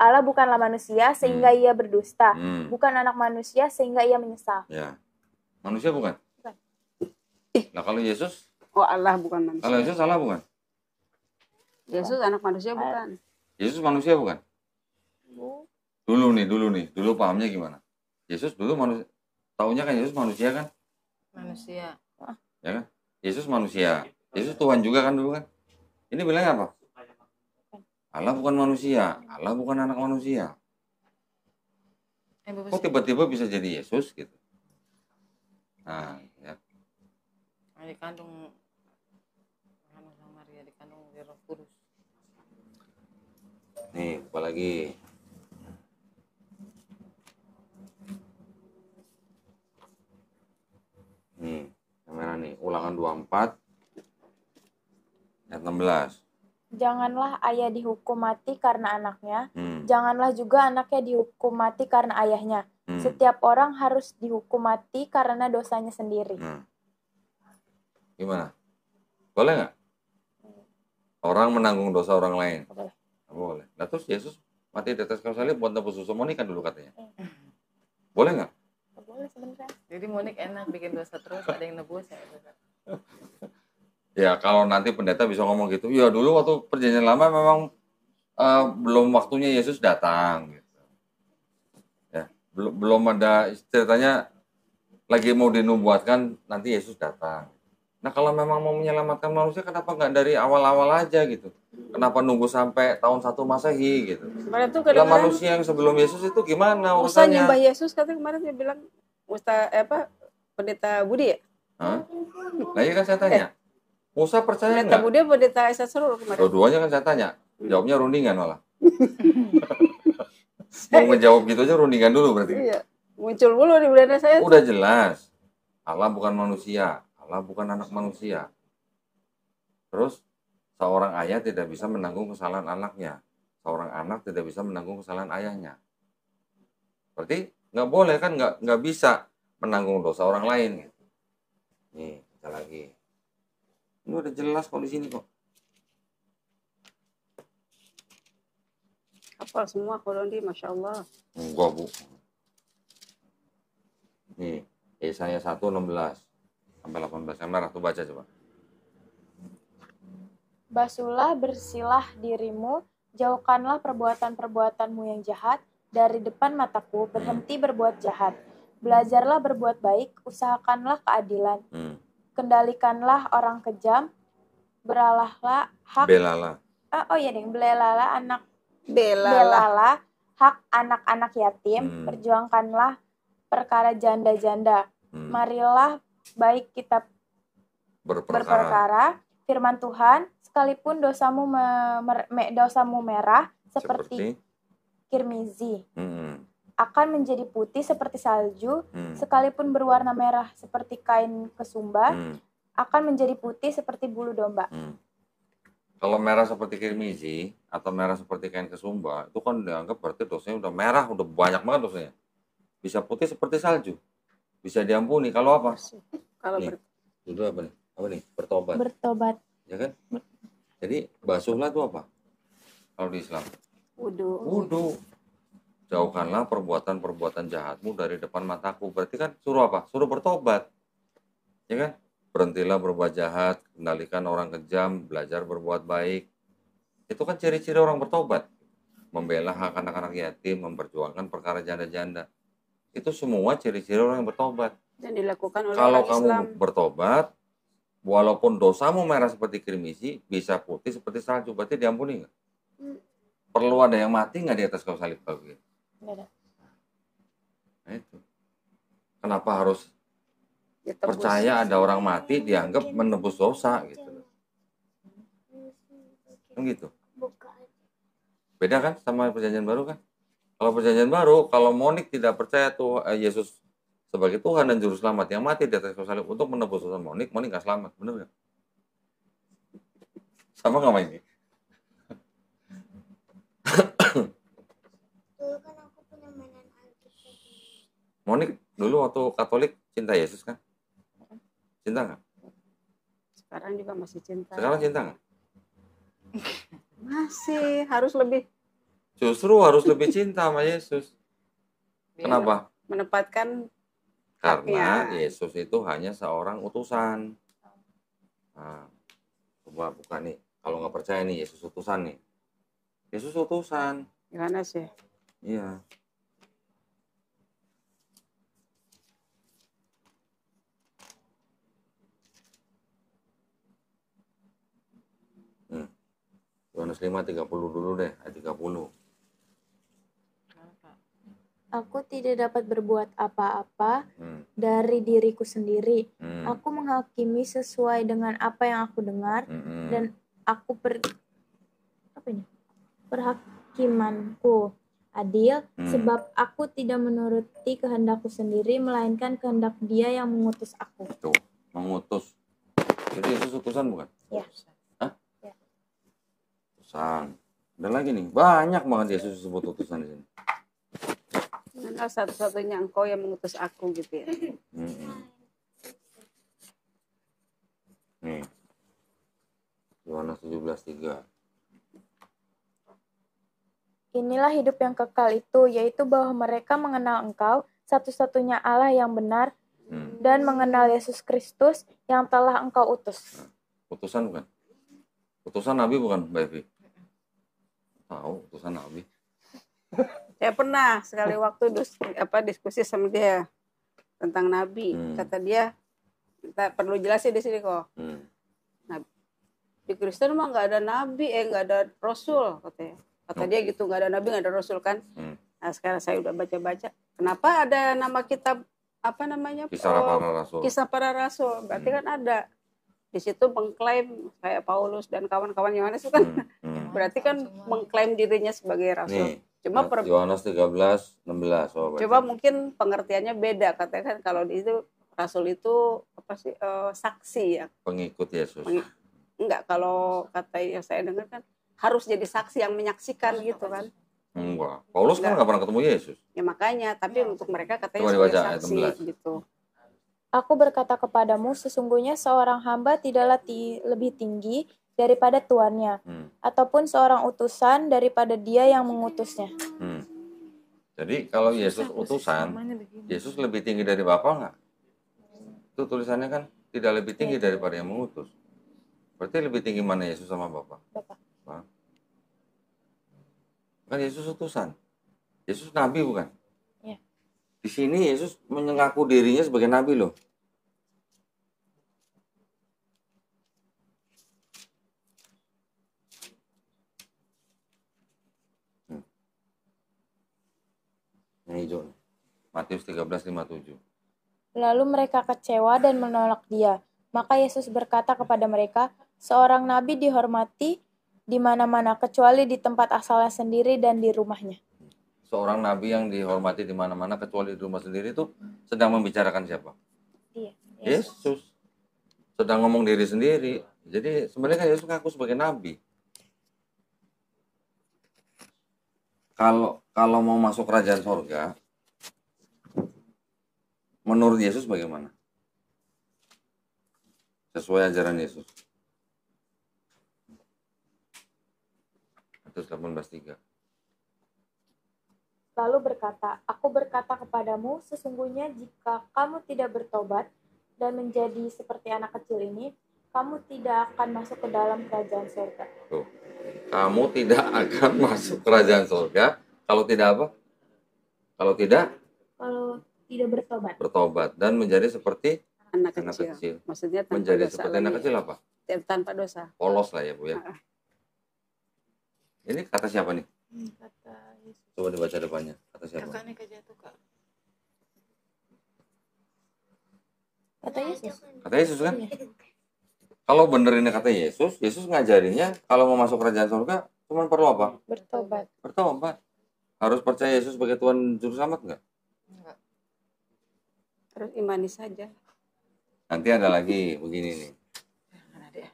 Allah bukanlah manusia sehingga ia berdusta. Bukan anak manusia sehingga ia menyesal. Ya. Manusia bukan? Bukan. Nah kalau Yesus? Oh, Allah bukan manusia. Kalau Yesus Allah bukan? Yesus anak manusia bukan. Yesus manusia bukan? Dulu pahamnya gimana? Yesus dulu manusia. Taunya kan Yesus manusia kan? Manusia. Ya kan? Yesus manusia. Yesus Tuhan juga kan dulu kan? Ini bilangnya apa? Allah bukan manusia. Allah bukan anak manusia. Kok tiba-tiba bisa jadi Yesus gitu? Nah, ya. Dikandung Yohanes sama Maria, dikandung Roh Kudus. Nih, apa lagi? Nih, yang merah nih. Ulangan 24 ayat 16. Janganlah ayah dihukum mati karena anaknya. Janganlah juga anaknya dihukum mati karena ayahnya. Setiap orang harus dihukum mati karena dosanya sendiri. Gimana? Boleh nggak? Orang menanggung dosa orang lain? Boleh. Boleh. Nah terus Yesus mati di atas kayu salib buat nebus dosa Monik kan dulu katanya. Boleh nggak? Boleh sebenarnya. Jadi Monik enak bikin dosa terus, ada yang nebus ya. Ya kalau nanti pendeta bisa ngomong gitu, ya dulu waktu perjanjian lama memang belum waktunya Yesus datang. Gitu. Ya, belum ada ceritanya lagi mau dinubuatkan nanti Yesus datang. Nah kalau memang mau menyelamatkan manusia kenapa nggak dari awal-awal aja gitu? Kenapa nunggu sampai tahun 1 Masehi gitu? Lah manusia yang sebelum Yesus itu gimana Musa urusannya? nyembah Yesus katanya kemarin dia bilang pendeta Budi ya? Hah? Nah iya kan saya tanya. Musa percaya Pendeta nggak? Budi pendeta Esa Serul kemarin. Dua-duanya kan saya tanya. Jawabnya rundingan malah. Mau ngejawab gitu aja rundingan dulu berarti. Iya. Muncul dulu di belanda saya. Udah jelas. Allah bukan manusia. Allah bukan anak manusia. Terus seorang ayah tidak bisa menanggung kesalahan anaknya. Seorang anak tidak bisa menanggung kesalahan ayahnya. Berarti nggak boleh kan, nggak bisa menanggung dosa orang lain. Nih, kita lagi. Ini udah jelas kok di sini kok. Hafal semua Qur'an di Masya Allah. Enggak bu. Nih, Yesaya 1:16 sampai 18 yang merah tuh baca coba. Basuhlah, bersihlah dirimu, jauhkanlah perbuatan-perbuatanmu yang jahat dari depan mataku, berhenti berbuat jahat. Belajarlah berbuat baik, usahakanlah keadilan. Kendalikanlah orang kejam, belalah hak anak-anak yatim, perjuangkanlah perkara janda-janda. Marilah baik kita berperkara, firman Tuhan, sekalipun dosamu merah seperti kirmizi, akan menjadi putih seperti salju, sekalipun berwarna merah seperti kain kesumba, akan menjadi putih seperti bulu domba. Kalau merah seperti kirmizi atau merah seperti kain kesumba, itu kan dianggap berarti dosanya udah merah, udah banyak banget dosanya. Bisa putih seperti salju, bisa diampuni. Kalau apa? Kalau itu apa nih? Apa nih? Bertobat. Bertobat. Ya kan? Jadi basuhlah itu apa? Kalau di Islam? Wudu. Jauhkanlah perbuatan-perbuatan jahatmu dari depan mataku. Berarti kan suruh apa? Suruh bertobat. Ya kan? Berhentilah berbuat jahat, kendalikan orang kejam, belajar berbuat baik. Itu kan ciri-ciri orang bertobat. Membela hak anak-anak yatim, memperjuangkan perkara janda-janda. Itu semua ciri-ciri orang yang bertobat. Dan dilakukan oleh kalau orang kamu Islam. Bertobat, walaupun dosamu merah seperti kirmizi, bisa putih seperti salju, berarti diampuni nggak? Perlu ada yang mati nggak di atas kayu salib kalau gitu? Nggak ada. Nah itu. Kenapa harus Ditebus. percaya ada orang mati dianggap menebus dosa gitu? Kan gitu. Beda kan sama perjanjian baru kan? Kalau perjanjian baru, kalau Monik tidak percaya Yesus sebagai Tuhan dan Juru Selamat yang mati di atas kayu salib untuk menebus dosa Monik nggak selamat, bener nggak? Sama nggak sama ini? Dulu kan aku punya mainan Alkitab. Monik dulu waktu Katolik cinta Yesus kan? Cinta nggak? Sekarang juga masih cinta. Sekarang cinta nggak? Masih harus lebih. Justru harus lebih cinta sama Yesus. Kenapa? Menempatkan Karena haknya. Yesus itu hanya seorang utusan. Nah, coba buka nih. Kalau nggak percaya nih, Yesus utusan nih. Yesus utusan. Gimana sih? Iya. Yohanes 5:30 dulu deh, ayat 30. Aku tidak dapat berbuat apa-apa dari diriku sendiri. Aku menghakimi sesuai dengan apa yang aku dengar dan aku perhakimanku adil sebab aku tidak menuruti kehendakku sendiri melainkan kehendak Dia yang mengutus aku. Tuh, mengutus. Jadi Yesus utusan bukan? Ya. Hah? Ya. Utusan. Dan lagi nih, banyak banget Yesus disebut utusan di sini. Karena satu-satunya Engkau yang mengutus aku gitu ya. Nih. Yohanes 17:3. Inilah hidup yang kekal itu, yaitu bahwa mereka mengenal Engkau, satu-satunya Allah yang benar, dan mengenal Yesus Kristus yang telah Engkau utus. Utusan bukan? Utusan Nabi bukan, Mbak Evi? Tahu, utusan Nabi. Saya pernah sekali waktu diskusi sama dia tentang Nabi. Kata dia, kita perlu jelasin di sini kok. Nah, di Kristen mah nggak ada Nabi, nggak ada Rasul, katanya. Kata dia gitu, nggak ada Nabi, nggak ada Rasul kan. Nah, sekarang saya udah baca-baca. Kenapa ada nama kitab apa namanya? Kisah para Rasul. Berarti kan ada. Di situ mengklaim kayak Paulus dan kawan-kawan Yohanes itu kan. Berarti kan mengklaim dirinya sebagai Rasul. Nih, Cuma Yohanes 13:16. Coba mungkin pengertiannya beda. Katanya kan kalau itu Rasul itu apa sih saksi ya. Pengikut Yesus. Enggak, kalau kata yang saya dengar kan harus jadi saksi yang menyaksikan gitu kan. Enggak. Paulus kan nggak pernah ketemu Yesus. Ya makanya, tapi untuk mereka katanya sebagai saksi gitu. Aku berkata kepadamu, sesungguhnya seorang hamba tidaklah lebih tinggi daripada tuannya, ataupun seorang utusan daripada Dia yang mengutusnya. Jadi kalau Yesus utusan, Yesus lebih tinggi dari Bapa nggak? Itu tulisannya kan tidak lebih tinggi daripada yang mengutus. Berarti lebih tinggi mana Yesus sama Bapa? Bapa. Kan Yesus utusan. Yesus nabi bukan? Ya. Di sini Yesus mengaku dirinya sebagai nabi loh. Yang hijau. Matius 13:57. Lalu mereka kecewa dan menolak Dia. Maka Yesus berkata kepada mereka, seorang nabi dihormati di mana-mana kecuali di tempat asalnya sendiri dan di rumahnya. Seorang nabi yang dihormati di mana-mana kecuali di rumah sendiri itu sedang membicarakan siapa? Iya. Yesus. Sedang ngomong diri sendiri. Jadi sebenarnya kan Yesus ngaku sebagai nabi. Kalau mau masuk kerajaan sorga, menurut Yesus bagaimana? Sesuai ajaran Yesus. Matius 18:3. Lalu berkata, aku berkata kepadamu, sesungguhnya jika kamu tidak bertobat dan menjadi seperti anak kecil ini, kamu tidak akan masuk ke dalam kerajaan surga. Tuh. Kamu tidak akan masuk kerajaan surga kalau tidak apa? Kalau tidak bertobat. Bertobat dan menjadi seperti anak kecil. Maksudnya tanpa menjadi dosa seperti anak kecil apa? Tanpa dosa. Polos lah ya Bu ya. Ini kata siapa nih? Kata Yesus. Coba dibaca depannya. Kata siapa? Kakak nih kejatuh kak. Kata Yesus. Kata Yesus kan? Kalau bener ini kata Yesus, Yesus ngajarinya kalau mau masuk kerajaan surga cuma perlu apa? Bertobat. Bertobat. Harus percaya Yesus sebagai Tuhan Juru Selamat nggak? Enggak. Harus imani saja. Nanti ada lagi begini nih. Jangan ada ya.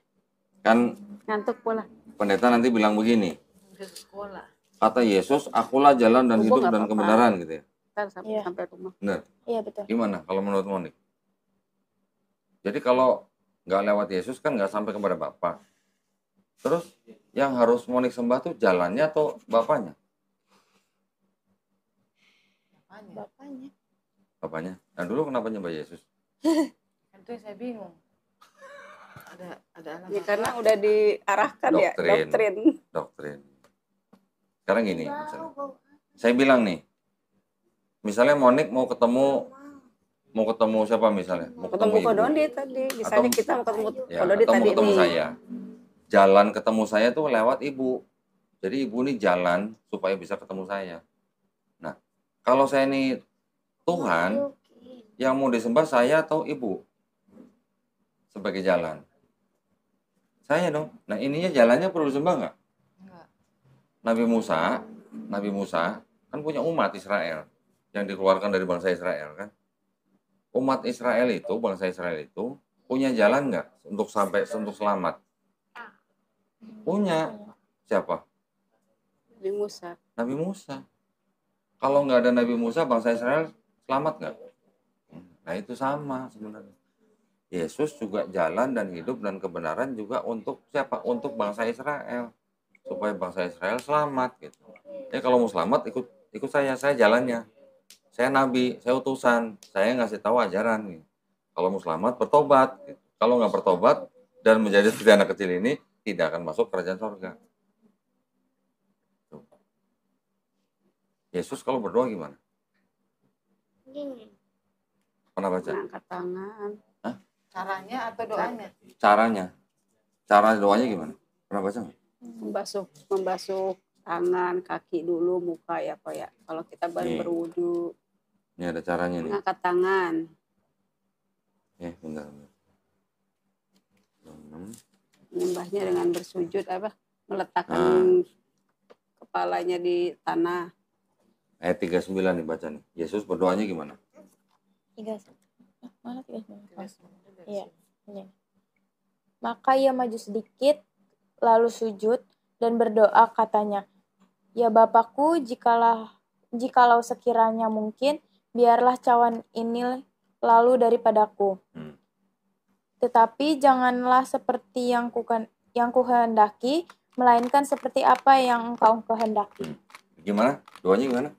Kan Ngantuk pula. pendeta nanti bilang begini. Udah sekolah. Kata Yesus, akulah jalan dan hidup dan kebenaran gitu ya. Ntar sampai rumah. Benar. Iya betul. Gimana kalau menurut Monik? Jadi kalau nggak lewat Yesus kan nggak sampai kepada Bapa. Terus yang harus Monik sembah tuh jalannya atau Bapaknya? Bapaknya. Nah dulu kenapa nyembah Yesus? Itu saya bingung. Ada alasan. Ya karena udah diarahkan doktrin. Sekarang gini, misalnya. Saya bilang nih, misalnya Monik mau ketemu siapa misalnya? Mau ketemu Kododi tadi. Misalnya kita mau ketemu Kododi tadi ketemu saya. Jalan ketemu saya tuh lewat ibu. Jadi ibu nih jalan supaya bisa ketemu saya. Nah, kalau saya ini Tuhan, yang mau disembah saya atau ibu? Sebagai jalan. Saya dong. Nah ininya jalannya perlu disembah nggak? Nabi Musa kan punya umat Israel yang dikeluarkan dari bangsa Israel kan. Umat Israel itu, bangsa Israel itu punya jalan nggak untuk selamat? Punya. Siapa? Nabi Musa. Kalau nggak ada Nabi Musa, bangsa Israel selamat nggak? Nah itu sama sebenarnya. Yesus juga jalan dan hidup dan kebenaran juga untuk siapa? Untuk bangsa Israel. Supaya bangsa Israel selamat gitu. Ya kalau mau selamat ikut saya jalannya. Saya nabi, saya utusan, saya ngasih tahu ajaran gitu. Kalau mau selamat bertobat gitu. Kalau nggak bertobat dan menjadi seperti anak kecil ini tidak akan masuk kerajaan surga. Tuh. Yesus kalau berdoa gimana? Pernah baca? Angkat tangan. Hah? Caranya atau doanya? Caranya. Cara doanya gimana? Pernah baca nggak? Membasuh tangan, kaki dulu, muka ya Pak ya. Kalau kita baru berwudu. Ini ada caranya nih. Angkat tangan. Bentar. Menyembahnya dengan bersujud meletakkan kepalanya di tanah. Ayat 39 nih baca nih. Yesus berdoanya gimana? 39. Iya. Maka ia maju sedikit, lalu sujud dan berdoa katanya, "Ya Bapakku, jikalau sekiranya mungkin, biarlah cawan ini lalu daripadaku. Tetapi janganlah seperti yang kuhendaki, melainkan seperti apa yang engkau kehendaki." Gimana? Doanya gimana?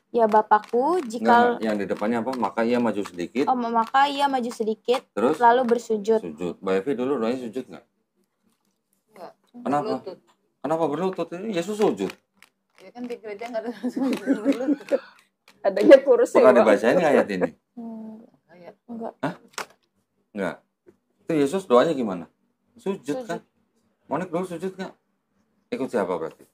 Ya Bapakku, jika yang di depannya apa? Maka ia maju sedikit. Maka ia maju sedikit, terus lalu bersujud. Sujud. Mbak Evi dulu doanya sujud nggak? Enggak. Kenapa? Berlutut. Kenapa berlutut? Ini Yesus sujud. Ya kan di gereja nggak ada berlutut. Adanya kursi. Pernah dibacain nggak ayat ini? Enggak. Hah? Enggak. Itu Yesus doanya gimana? Sujud kan? Monik dulu sujud nggak? Ikut siapa berarti?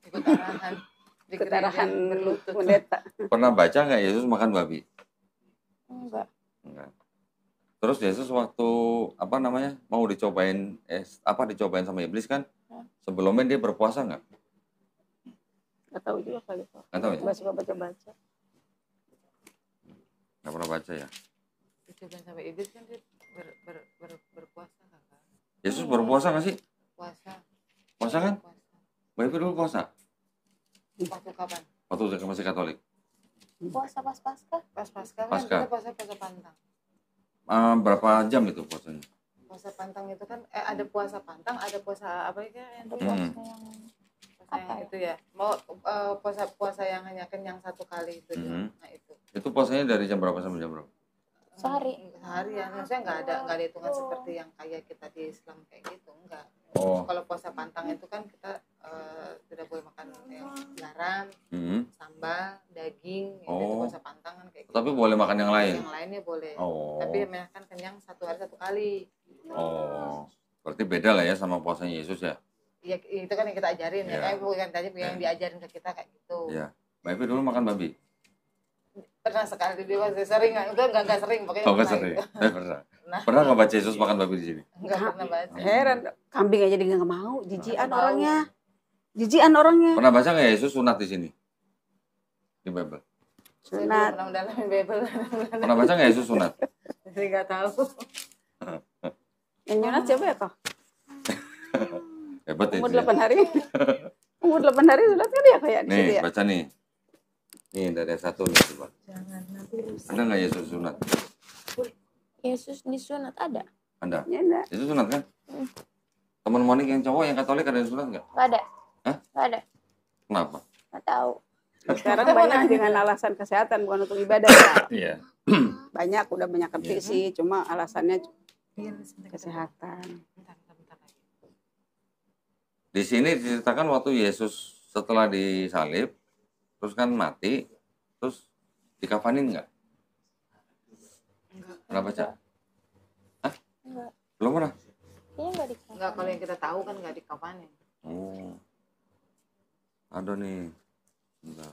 Ikut arahan. Ikut arahan pendeta. Pernah baca nggak Yesus makan babi? Enggak. Terus Yesus waktu mau dicobain sama iblis kan? Sebelumnya dia berpuasa nggak? Nggak tahu juga kali Pak. Nggak tahu ya? Nggak suka baca. Nggak pernah baca ya? Dicobain sama iblis kan dia berpuasa kan? Yesus berpuasa nggak sih? Puasa kan? Mbak Evi dulu puasa? Waktu kapan? Waktu masih Katolik. Puasa pas Paskah? Pas Paskah kan kita puasa pantang. Berapa jam itu puasanya? Puasa pantang itu kan ada puasa pantang, ada puasa apa ya yang puasa yang itu ya. Mau puasa yang hanya kenyang satu kali itu. Nah itu. Itu puasanya dari jam berapa sampai jam berapa? Sehari ya. Maksudnya nggak ada hitungan seperti yang kayak kita di Islam kayak gitu, enggak. Kalau puasa pantang itu kan kita tidak boleh makan garam, sambal, daging, itu puasa pantang kan kayak gitu. Tapi boleh makan yang lain? Yang lainnya boleh. Tapi makan kenyang satu hari satu kali. Berarti beda lah ya sama puasanya Yesus ya? Iya, itu kan yang kita ajarin ya. Kayak bukan tadi yang diajarin ke kita kayak gitu. Iya. Mbak Evi dulu makan babi? Pernah sekali di masih sering, enggak sering pokoknya. Enggak sering. Pernah. Pernah nggak baca Yesus makan babi di sini? Enggak pernah baca. Heran, kambing aja dia nggak mau, jijian orangnya. Pernah baca nggak Yesus sunat di sini? Di Bible. Sunat. Pernah mendalamin Bible. Pernah baca nggak Yesus sunat? Saya nggak tahu. Yang nyunat siapa ya kok? Hebat ya. Umur 8 hari. Umur 8 hari sunat kan ya kayak di sini ya. Nih, baca nih. Nih dari satu nih coba. Jangan nanti rusak. Ada nggak Yesus sunat? Yesus disunat ada? Ada. Ya enggak. Yesus sunat kan? Teman Monik yang cowok yang Katolik ada yang sunat nggak? Nggak ada. Hah? Nggak ada. Kenapa? Nggak tahu. Sekarang banyak dengan alasan kesehatan bukan untuk ibadah ya. Iya. Banyak udah banyak ngerti sih, cuma alasannya Iya, sebentar, kesehatan. bentar lagi. Di sini diceritakan waktu Yesus setelah disalib, terus kan mati, terus dikafanin nggak? Pernah baca? Hah? Enggak. Belum pernah? Kayaknya nggak dikasih. Enggak, kalau yang kita tahu kan nggak dikafanin. Oh. Ada nih. Bentar.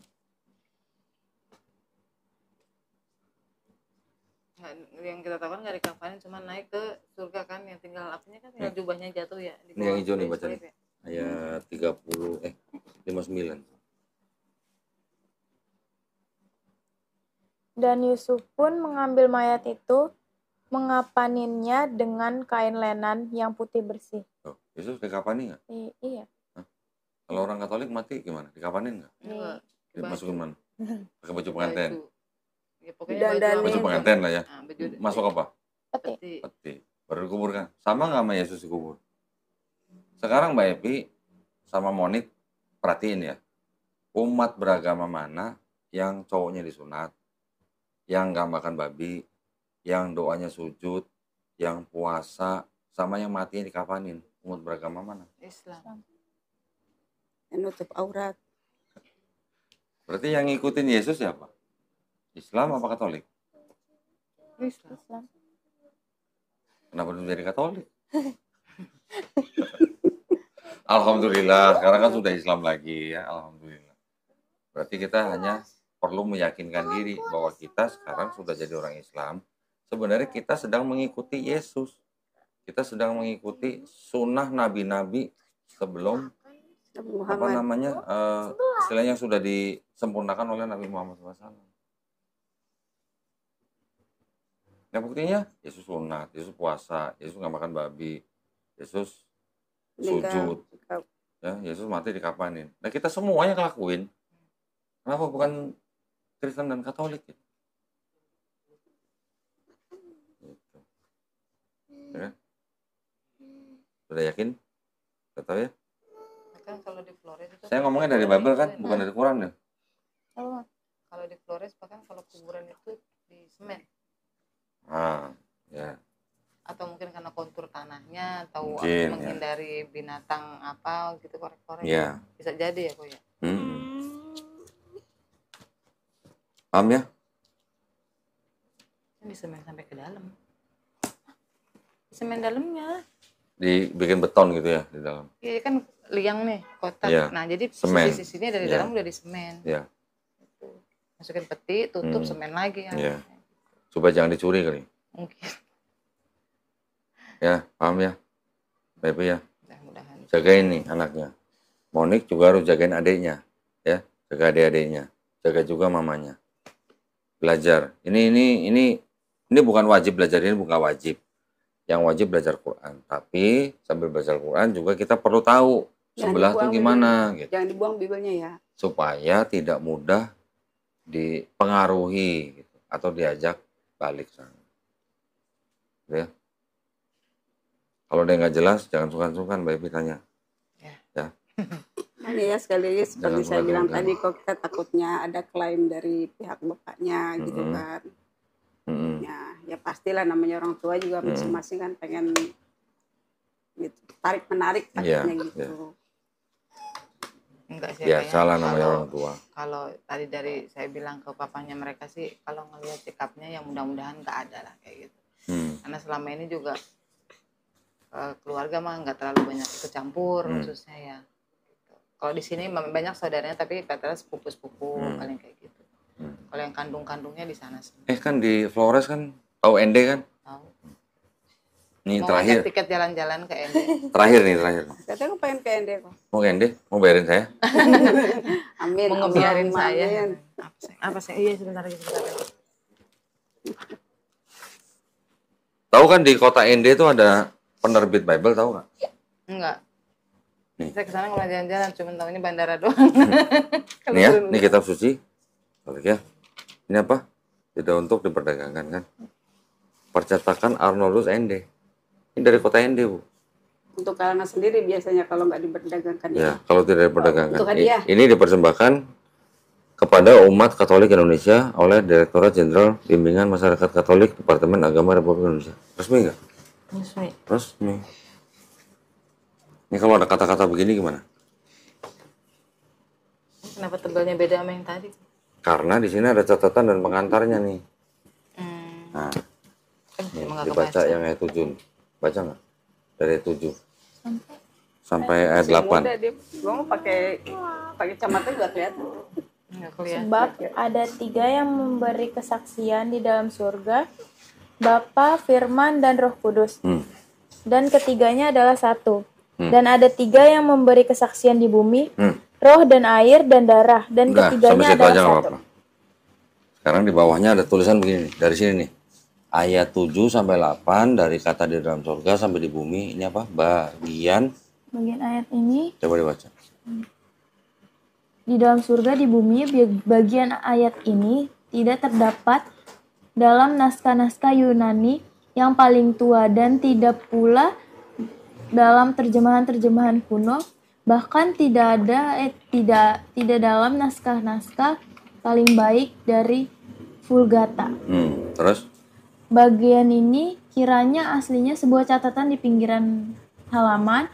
Yang kita tahu kan nggak dikafanin, cuma naik ke surga kan, yang tinggal apanya kan, tinggal jubahnya jatuh ya. Di Ini yang bawah hijau nih slave baca nih. ya. Ayat 30 59. Dan Yusuf pun mengambil mayat itu, mengapaninnya dengan kain lenan yang putih bersih. Oh, Yesus dikapanin nggak? Iya. Kalau orang Katolik mati gimana? Dikapanin nggak? Enggak. Dimasukin mana? Pakai baju pengantin. Baju. Ya, pokoknya Dandanin. Baju pengantin lah ya. Nah, baju Masuk apa? Peti. peti. Peti. Baru dikubur kan? Sama nggak sama Yesus dikubur? Sekarang Mbak Epi sama Monik perhatiin ya. Umat beragama mana yang cowoknya disunat, yang nggak makan babi, yang doanya sujud, yang puasa, sama yang matinya dikafanin? Umat beragama mana? Islam. Dan nutup aurat. Berarti yang ngikutin Yesus siapa? Islam apa Katolik? Islam. Kenapa belum jadi Katolik? Alhamdulillah, sekarang kan sudah Islam lagi ya, alhamdulillah. Berarti kita hanya perlu meyakinkan diri bahwa kita sekarang sudah jadi orang Islam. Sebenarnya kita sedang mengikuti Yesus. Kita sedang mengikuti sunnah nabi-nabi sebelum Nabi apa Muhammad. namanya istilahnya sudah disempurnakan oleh Nabi Muhammad SAW. Ya buktinya Yesus sunat, Yesus puasa, Yesus nggak makan babi, Yesus sujud, ya Yesus mati dikapanin. Nah kita semuanya ngelakuin. Kenapa bukan Kristen dan Katolik? Gitu. Ya. Sudah yakin? Sudah tahu ya? Kan kalau di Flores itu Saya ngomongnya dari Bible kan, bukan dari Quran ya. Oh, kalau di Flores bahkan kalau kuburan itu di semen, Ah, ya. atau mungkin karena kontur tanahnya atau Mungkin, menghindari binatang apa gitu, korek-korek. Ya. Bisa jadi ya kok ya. Paham ya? Ini di semen sampai ke dalam. Di semen dalamnya. Dibikin beton gitu ya di dalam. Iya kan liang nih kotak. Iya. Nah jadi Semen. sisinya dari Iya. dalam udah di semen. Ya. Gitu. Masukin peti, tutup semen lagi ya. Iya. Coba jangan dicuri kali. Mungkin. Ya, paham ya? Baby ya. Mudah-mudahan. Jagain nih anaknya. Monik juga harus jagain adiknya, ya. Jaga adik-adiknya. Jaga juga mamanya. Belajar. Ini bukan wajib belajar, ini bukan wajib. Yang wajib belajar Quran. Tapi sambil belajar Quran juga kita perlu tahu sebelah tuh gimana gitu. Jangan dibuang Bibelnya ya. Supaya tidak mudah dipengaruhi gitu, atau diajak balik sana. Ya. Kalau dia nggak jelas, jangan sungkan-sungkan, Baby tanya. Ya. Ini ya sekali lagi seperti Jangan saya bilang sungkan-sungkan. tadi, kok kita takutnya ada klaim dari pihak bapaknya gitu kan. Ya pastilah namanya orang tua juga masing-masing kan pengen gitu, tarik menarik takutnya gitu. Enggak sih. Biasalah namanya orang tua. Kalau tadi dari saya bilang ke papanya mereka sih, kalau ngelihat sikapnya ya mudah-mudahan nggak ada lah kayak gitu. Karena selama ini juga keluarga mah nggak terlalu banyak ikut campur khususnya ya. Gitu. Kalau di sini banyak saudaranya tapi katanya sepupu-sepupu paling kayak gitu. Kalau yang kandung-kandungnya di sana sih. Kan di Flores kan tahu ND kan? Tahu. Nih Mau terakhir. ngajak tiket jalan-jalan ke ND. Terakhir. Katanya aku pengen ke ND kok. Mau ke ND? Mau bayarin saya? Amin. Mau ngebiarin Allahumma saya. amin. Apa sih? Iya sebentar lagi. Tahu kan di kota ND itu ada penerbit Bible, tahu nggak? Enggak. Nih. Saya kesana nggak jalan-jalan, cuma tahu ini bandara doang. Nih ya, ini kitab suci. Katolik ya. Ini apa? Tidak untuk diperdagangkan kan? Percetakan Arnoldus ND. Ini dari kota ND, Bu. Untuk kalangan sendiri biasanya kalau nggak diperdagangkan. Ya, kalau tidak diperdagangkan. Untuk hadiah. Ini dipersembahkan kepada umat Katolik Indonesia oleh Direktorat Jenderal Bimbingan Masyarakat Katolik Departemen Agama Republik Indonesia. Resmi nggak? Resmi. Resmi. Ini kalau ada kata-kata begini gimana? Kenapa tebalnya beda sama yang tadi? Karena di sini ada catatan dan pengantarnya nih. Nah, nih, dibaca yang ayat 7. Baca nggak? Dari 7 sampai ayat 8. Gue mau pakai kacamata juga kelihatan. Sebab ada 3 yang memberi kesaksian di dalam surga, Bapa, Firman, dan Roh Kudus. Dan ketiganya adalah satu. Dan ada 3 yang memberi kesaksian di bumi, roh dan air dan darah. Dan ketiganya adalah satu. Sekarang di bawahnya ada tulisan begini, dari sini nih. Ayat 7 sampai 8 dari kata di dalam surga sampai di bumi. Ini apa? Bagian ayat ini. Coba dibaca. Di dalam surga di bumi, bagian ayat ini tidak terdapat dalam naskah-naskah Yunani yang paling tua dan tidak pula dalam terjemahan-terjemahan kuno, bahkan tidak dalam naskah-naskah paling baik dari Vulgata. Terus? Bagian ini kiranya aslinya sebuah catatan di pinggiran halaman,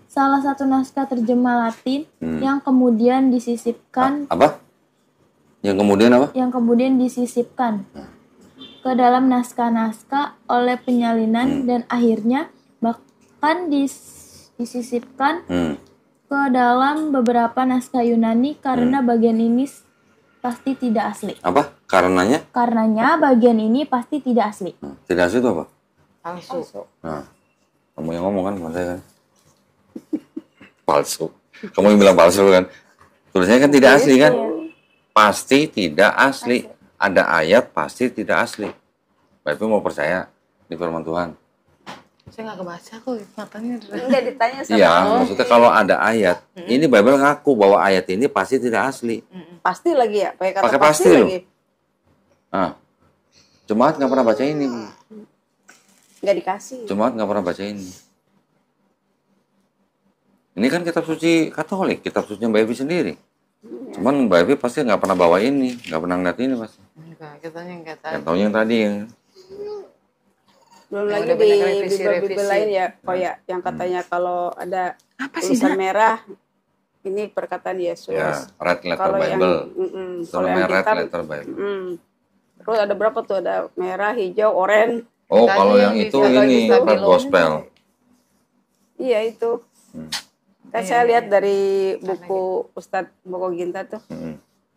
salah satu naskah terjemah Latin yang kemudian disisipkan. Apa? Yang kemudian apa? Yang kemudian disisipkan ke dalam naskah-naskah oleh penyalinan dan akhirnya bahkan disisipkan ke dalam beberapa naskah Yunani karena bagian ini pasti tidak asli. Apa? Karenanya? Karenanya bagian ini pasti tidak asli. Tidak asli itu apa? Palsu. Nah, kamu yang ngomong kan, bukan saya kan? Palsu. Kamu yang bilang palsu kan? Tulisannya kan tidak asli kan? Pasti tidak asli. Ada ayat pasti tidak asli. Bapak mau percaya di firman Tuhan? Saya nggak kebaca kok matanya. Enggak ditanya sama. Iya, maksudnya kalau ada ayat, ini Bible ngaku bahwa ayat ini pasti tidak asli. Pasti lagi ya, pakai kata Pakai pasti loh. lagi. Nah, jemaat nggak pernah baca ini. Nggak dikasih. Jemaat nggak pernah baca ini. Ini kan kitab suci Katolik, kitab suci Mbak Evi sendiri. Cuman Mbak Evi pasti nggak pernah bawa ini, nggak pernah ngeliat ini pasti. Enggak, kitanya nggak tahu. Yang tahu yang tadi yang Belum Yang lagi udah di banyak revisi-revisi. Bible lain ya, kayak yang katanya kalau ada tulisan merah, ini perkataan Yesus. ya, red letter Kalau yang Bible. Itu kalau yang namanya red hitam, letter Bible. terus ada berapa tuh? Ada merah, hijau, oranye. Oh, Tadi kalau yang yang itu di- ini di- red gospel. Iya itu. Kan saya lihat dari buku Ustadz Boko Ginta tuh.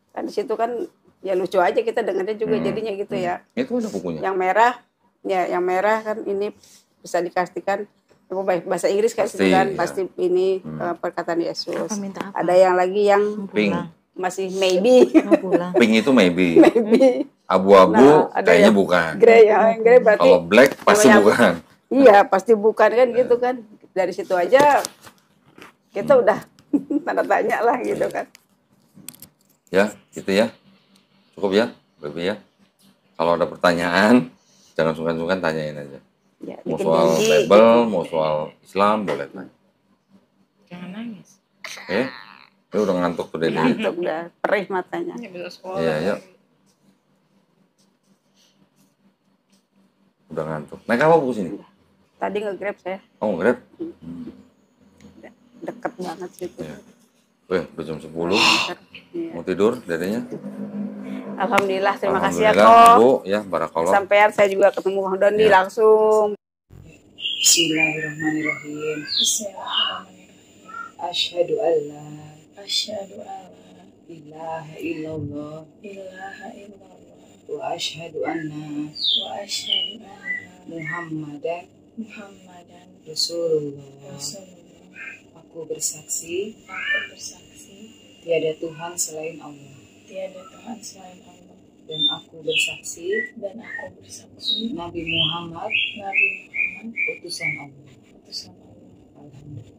Kan di situ kan ya lucu aja kita dengarnya juga jadinya gitu ya. Itu ada bukunya. Yang merah, ya yang merah kan ini bisa dikastikan bahasa Inggris kan Pasti, kan ya. pasti ini perkataan Yesus. Minta apa? Ada yang lagi yang Pink. masih maybe, Mau pulang. Pink itu maybe. maybe. Abu-abu Nah, ada kayaknya yang bukan. Grey ya, yang grey berarti. Kalau black pasti yang- bukan. Iya pasti bukan kan gitu kan. Dari situ aja kita udah tanda tanya lah gitu kan. Ya, gitu ya. Cukup ya, Baby ya. Kalau ada pertanyaan, jangan sungkan-sungkan tanyain aja. Ya, Mau bikin soal janji, Bible, gitu. mau soal Islam, boleh tanya. Jangan nangis. Dia udah ngantuk tuh Dede. Ngantuk udah perih matanya. Ini bisa sekolah. Iya, yuk. Udah ngantuk. Naik apa buku sini? Tadi nge-grab saya Oh, Grab? deket banget situ. Iya. Weh, udah jam 10. Iya. Mau tidur Dedenya? Alhamdulillah, terima kasih ya Alhamdulillah, kok. Bu, ya, barakallah. Sampean saya juga ketemu Bang Doni Ya. langsung. Bismillahirrahmanirrahim. Asyhadu an la ilaha illallah wa asyhadu anna Muhammadan Rasulullah. Aku bersaksi tiada Tuhan selain Allah. Dan aku bersaksi Nabi Muhammad utusan Allah. Alhamdulillah.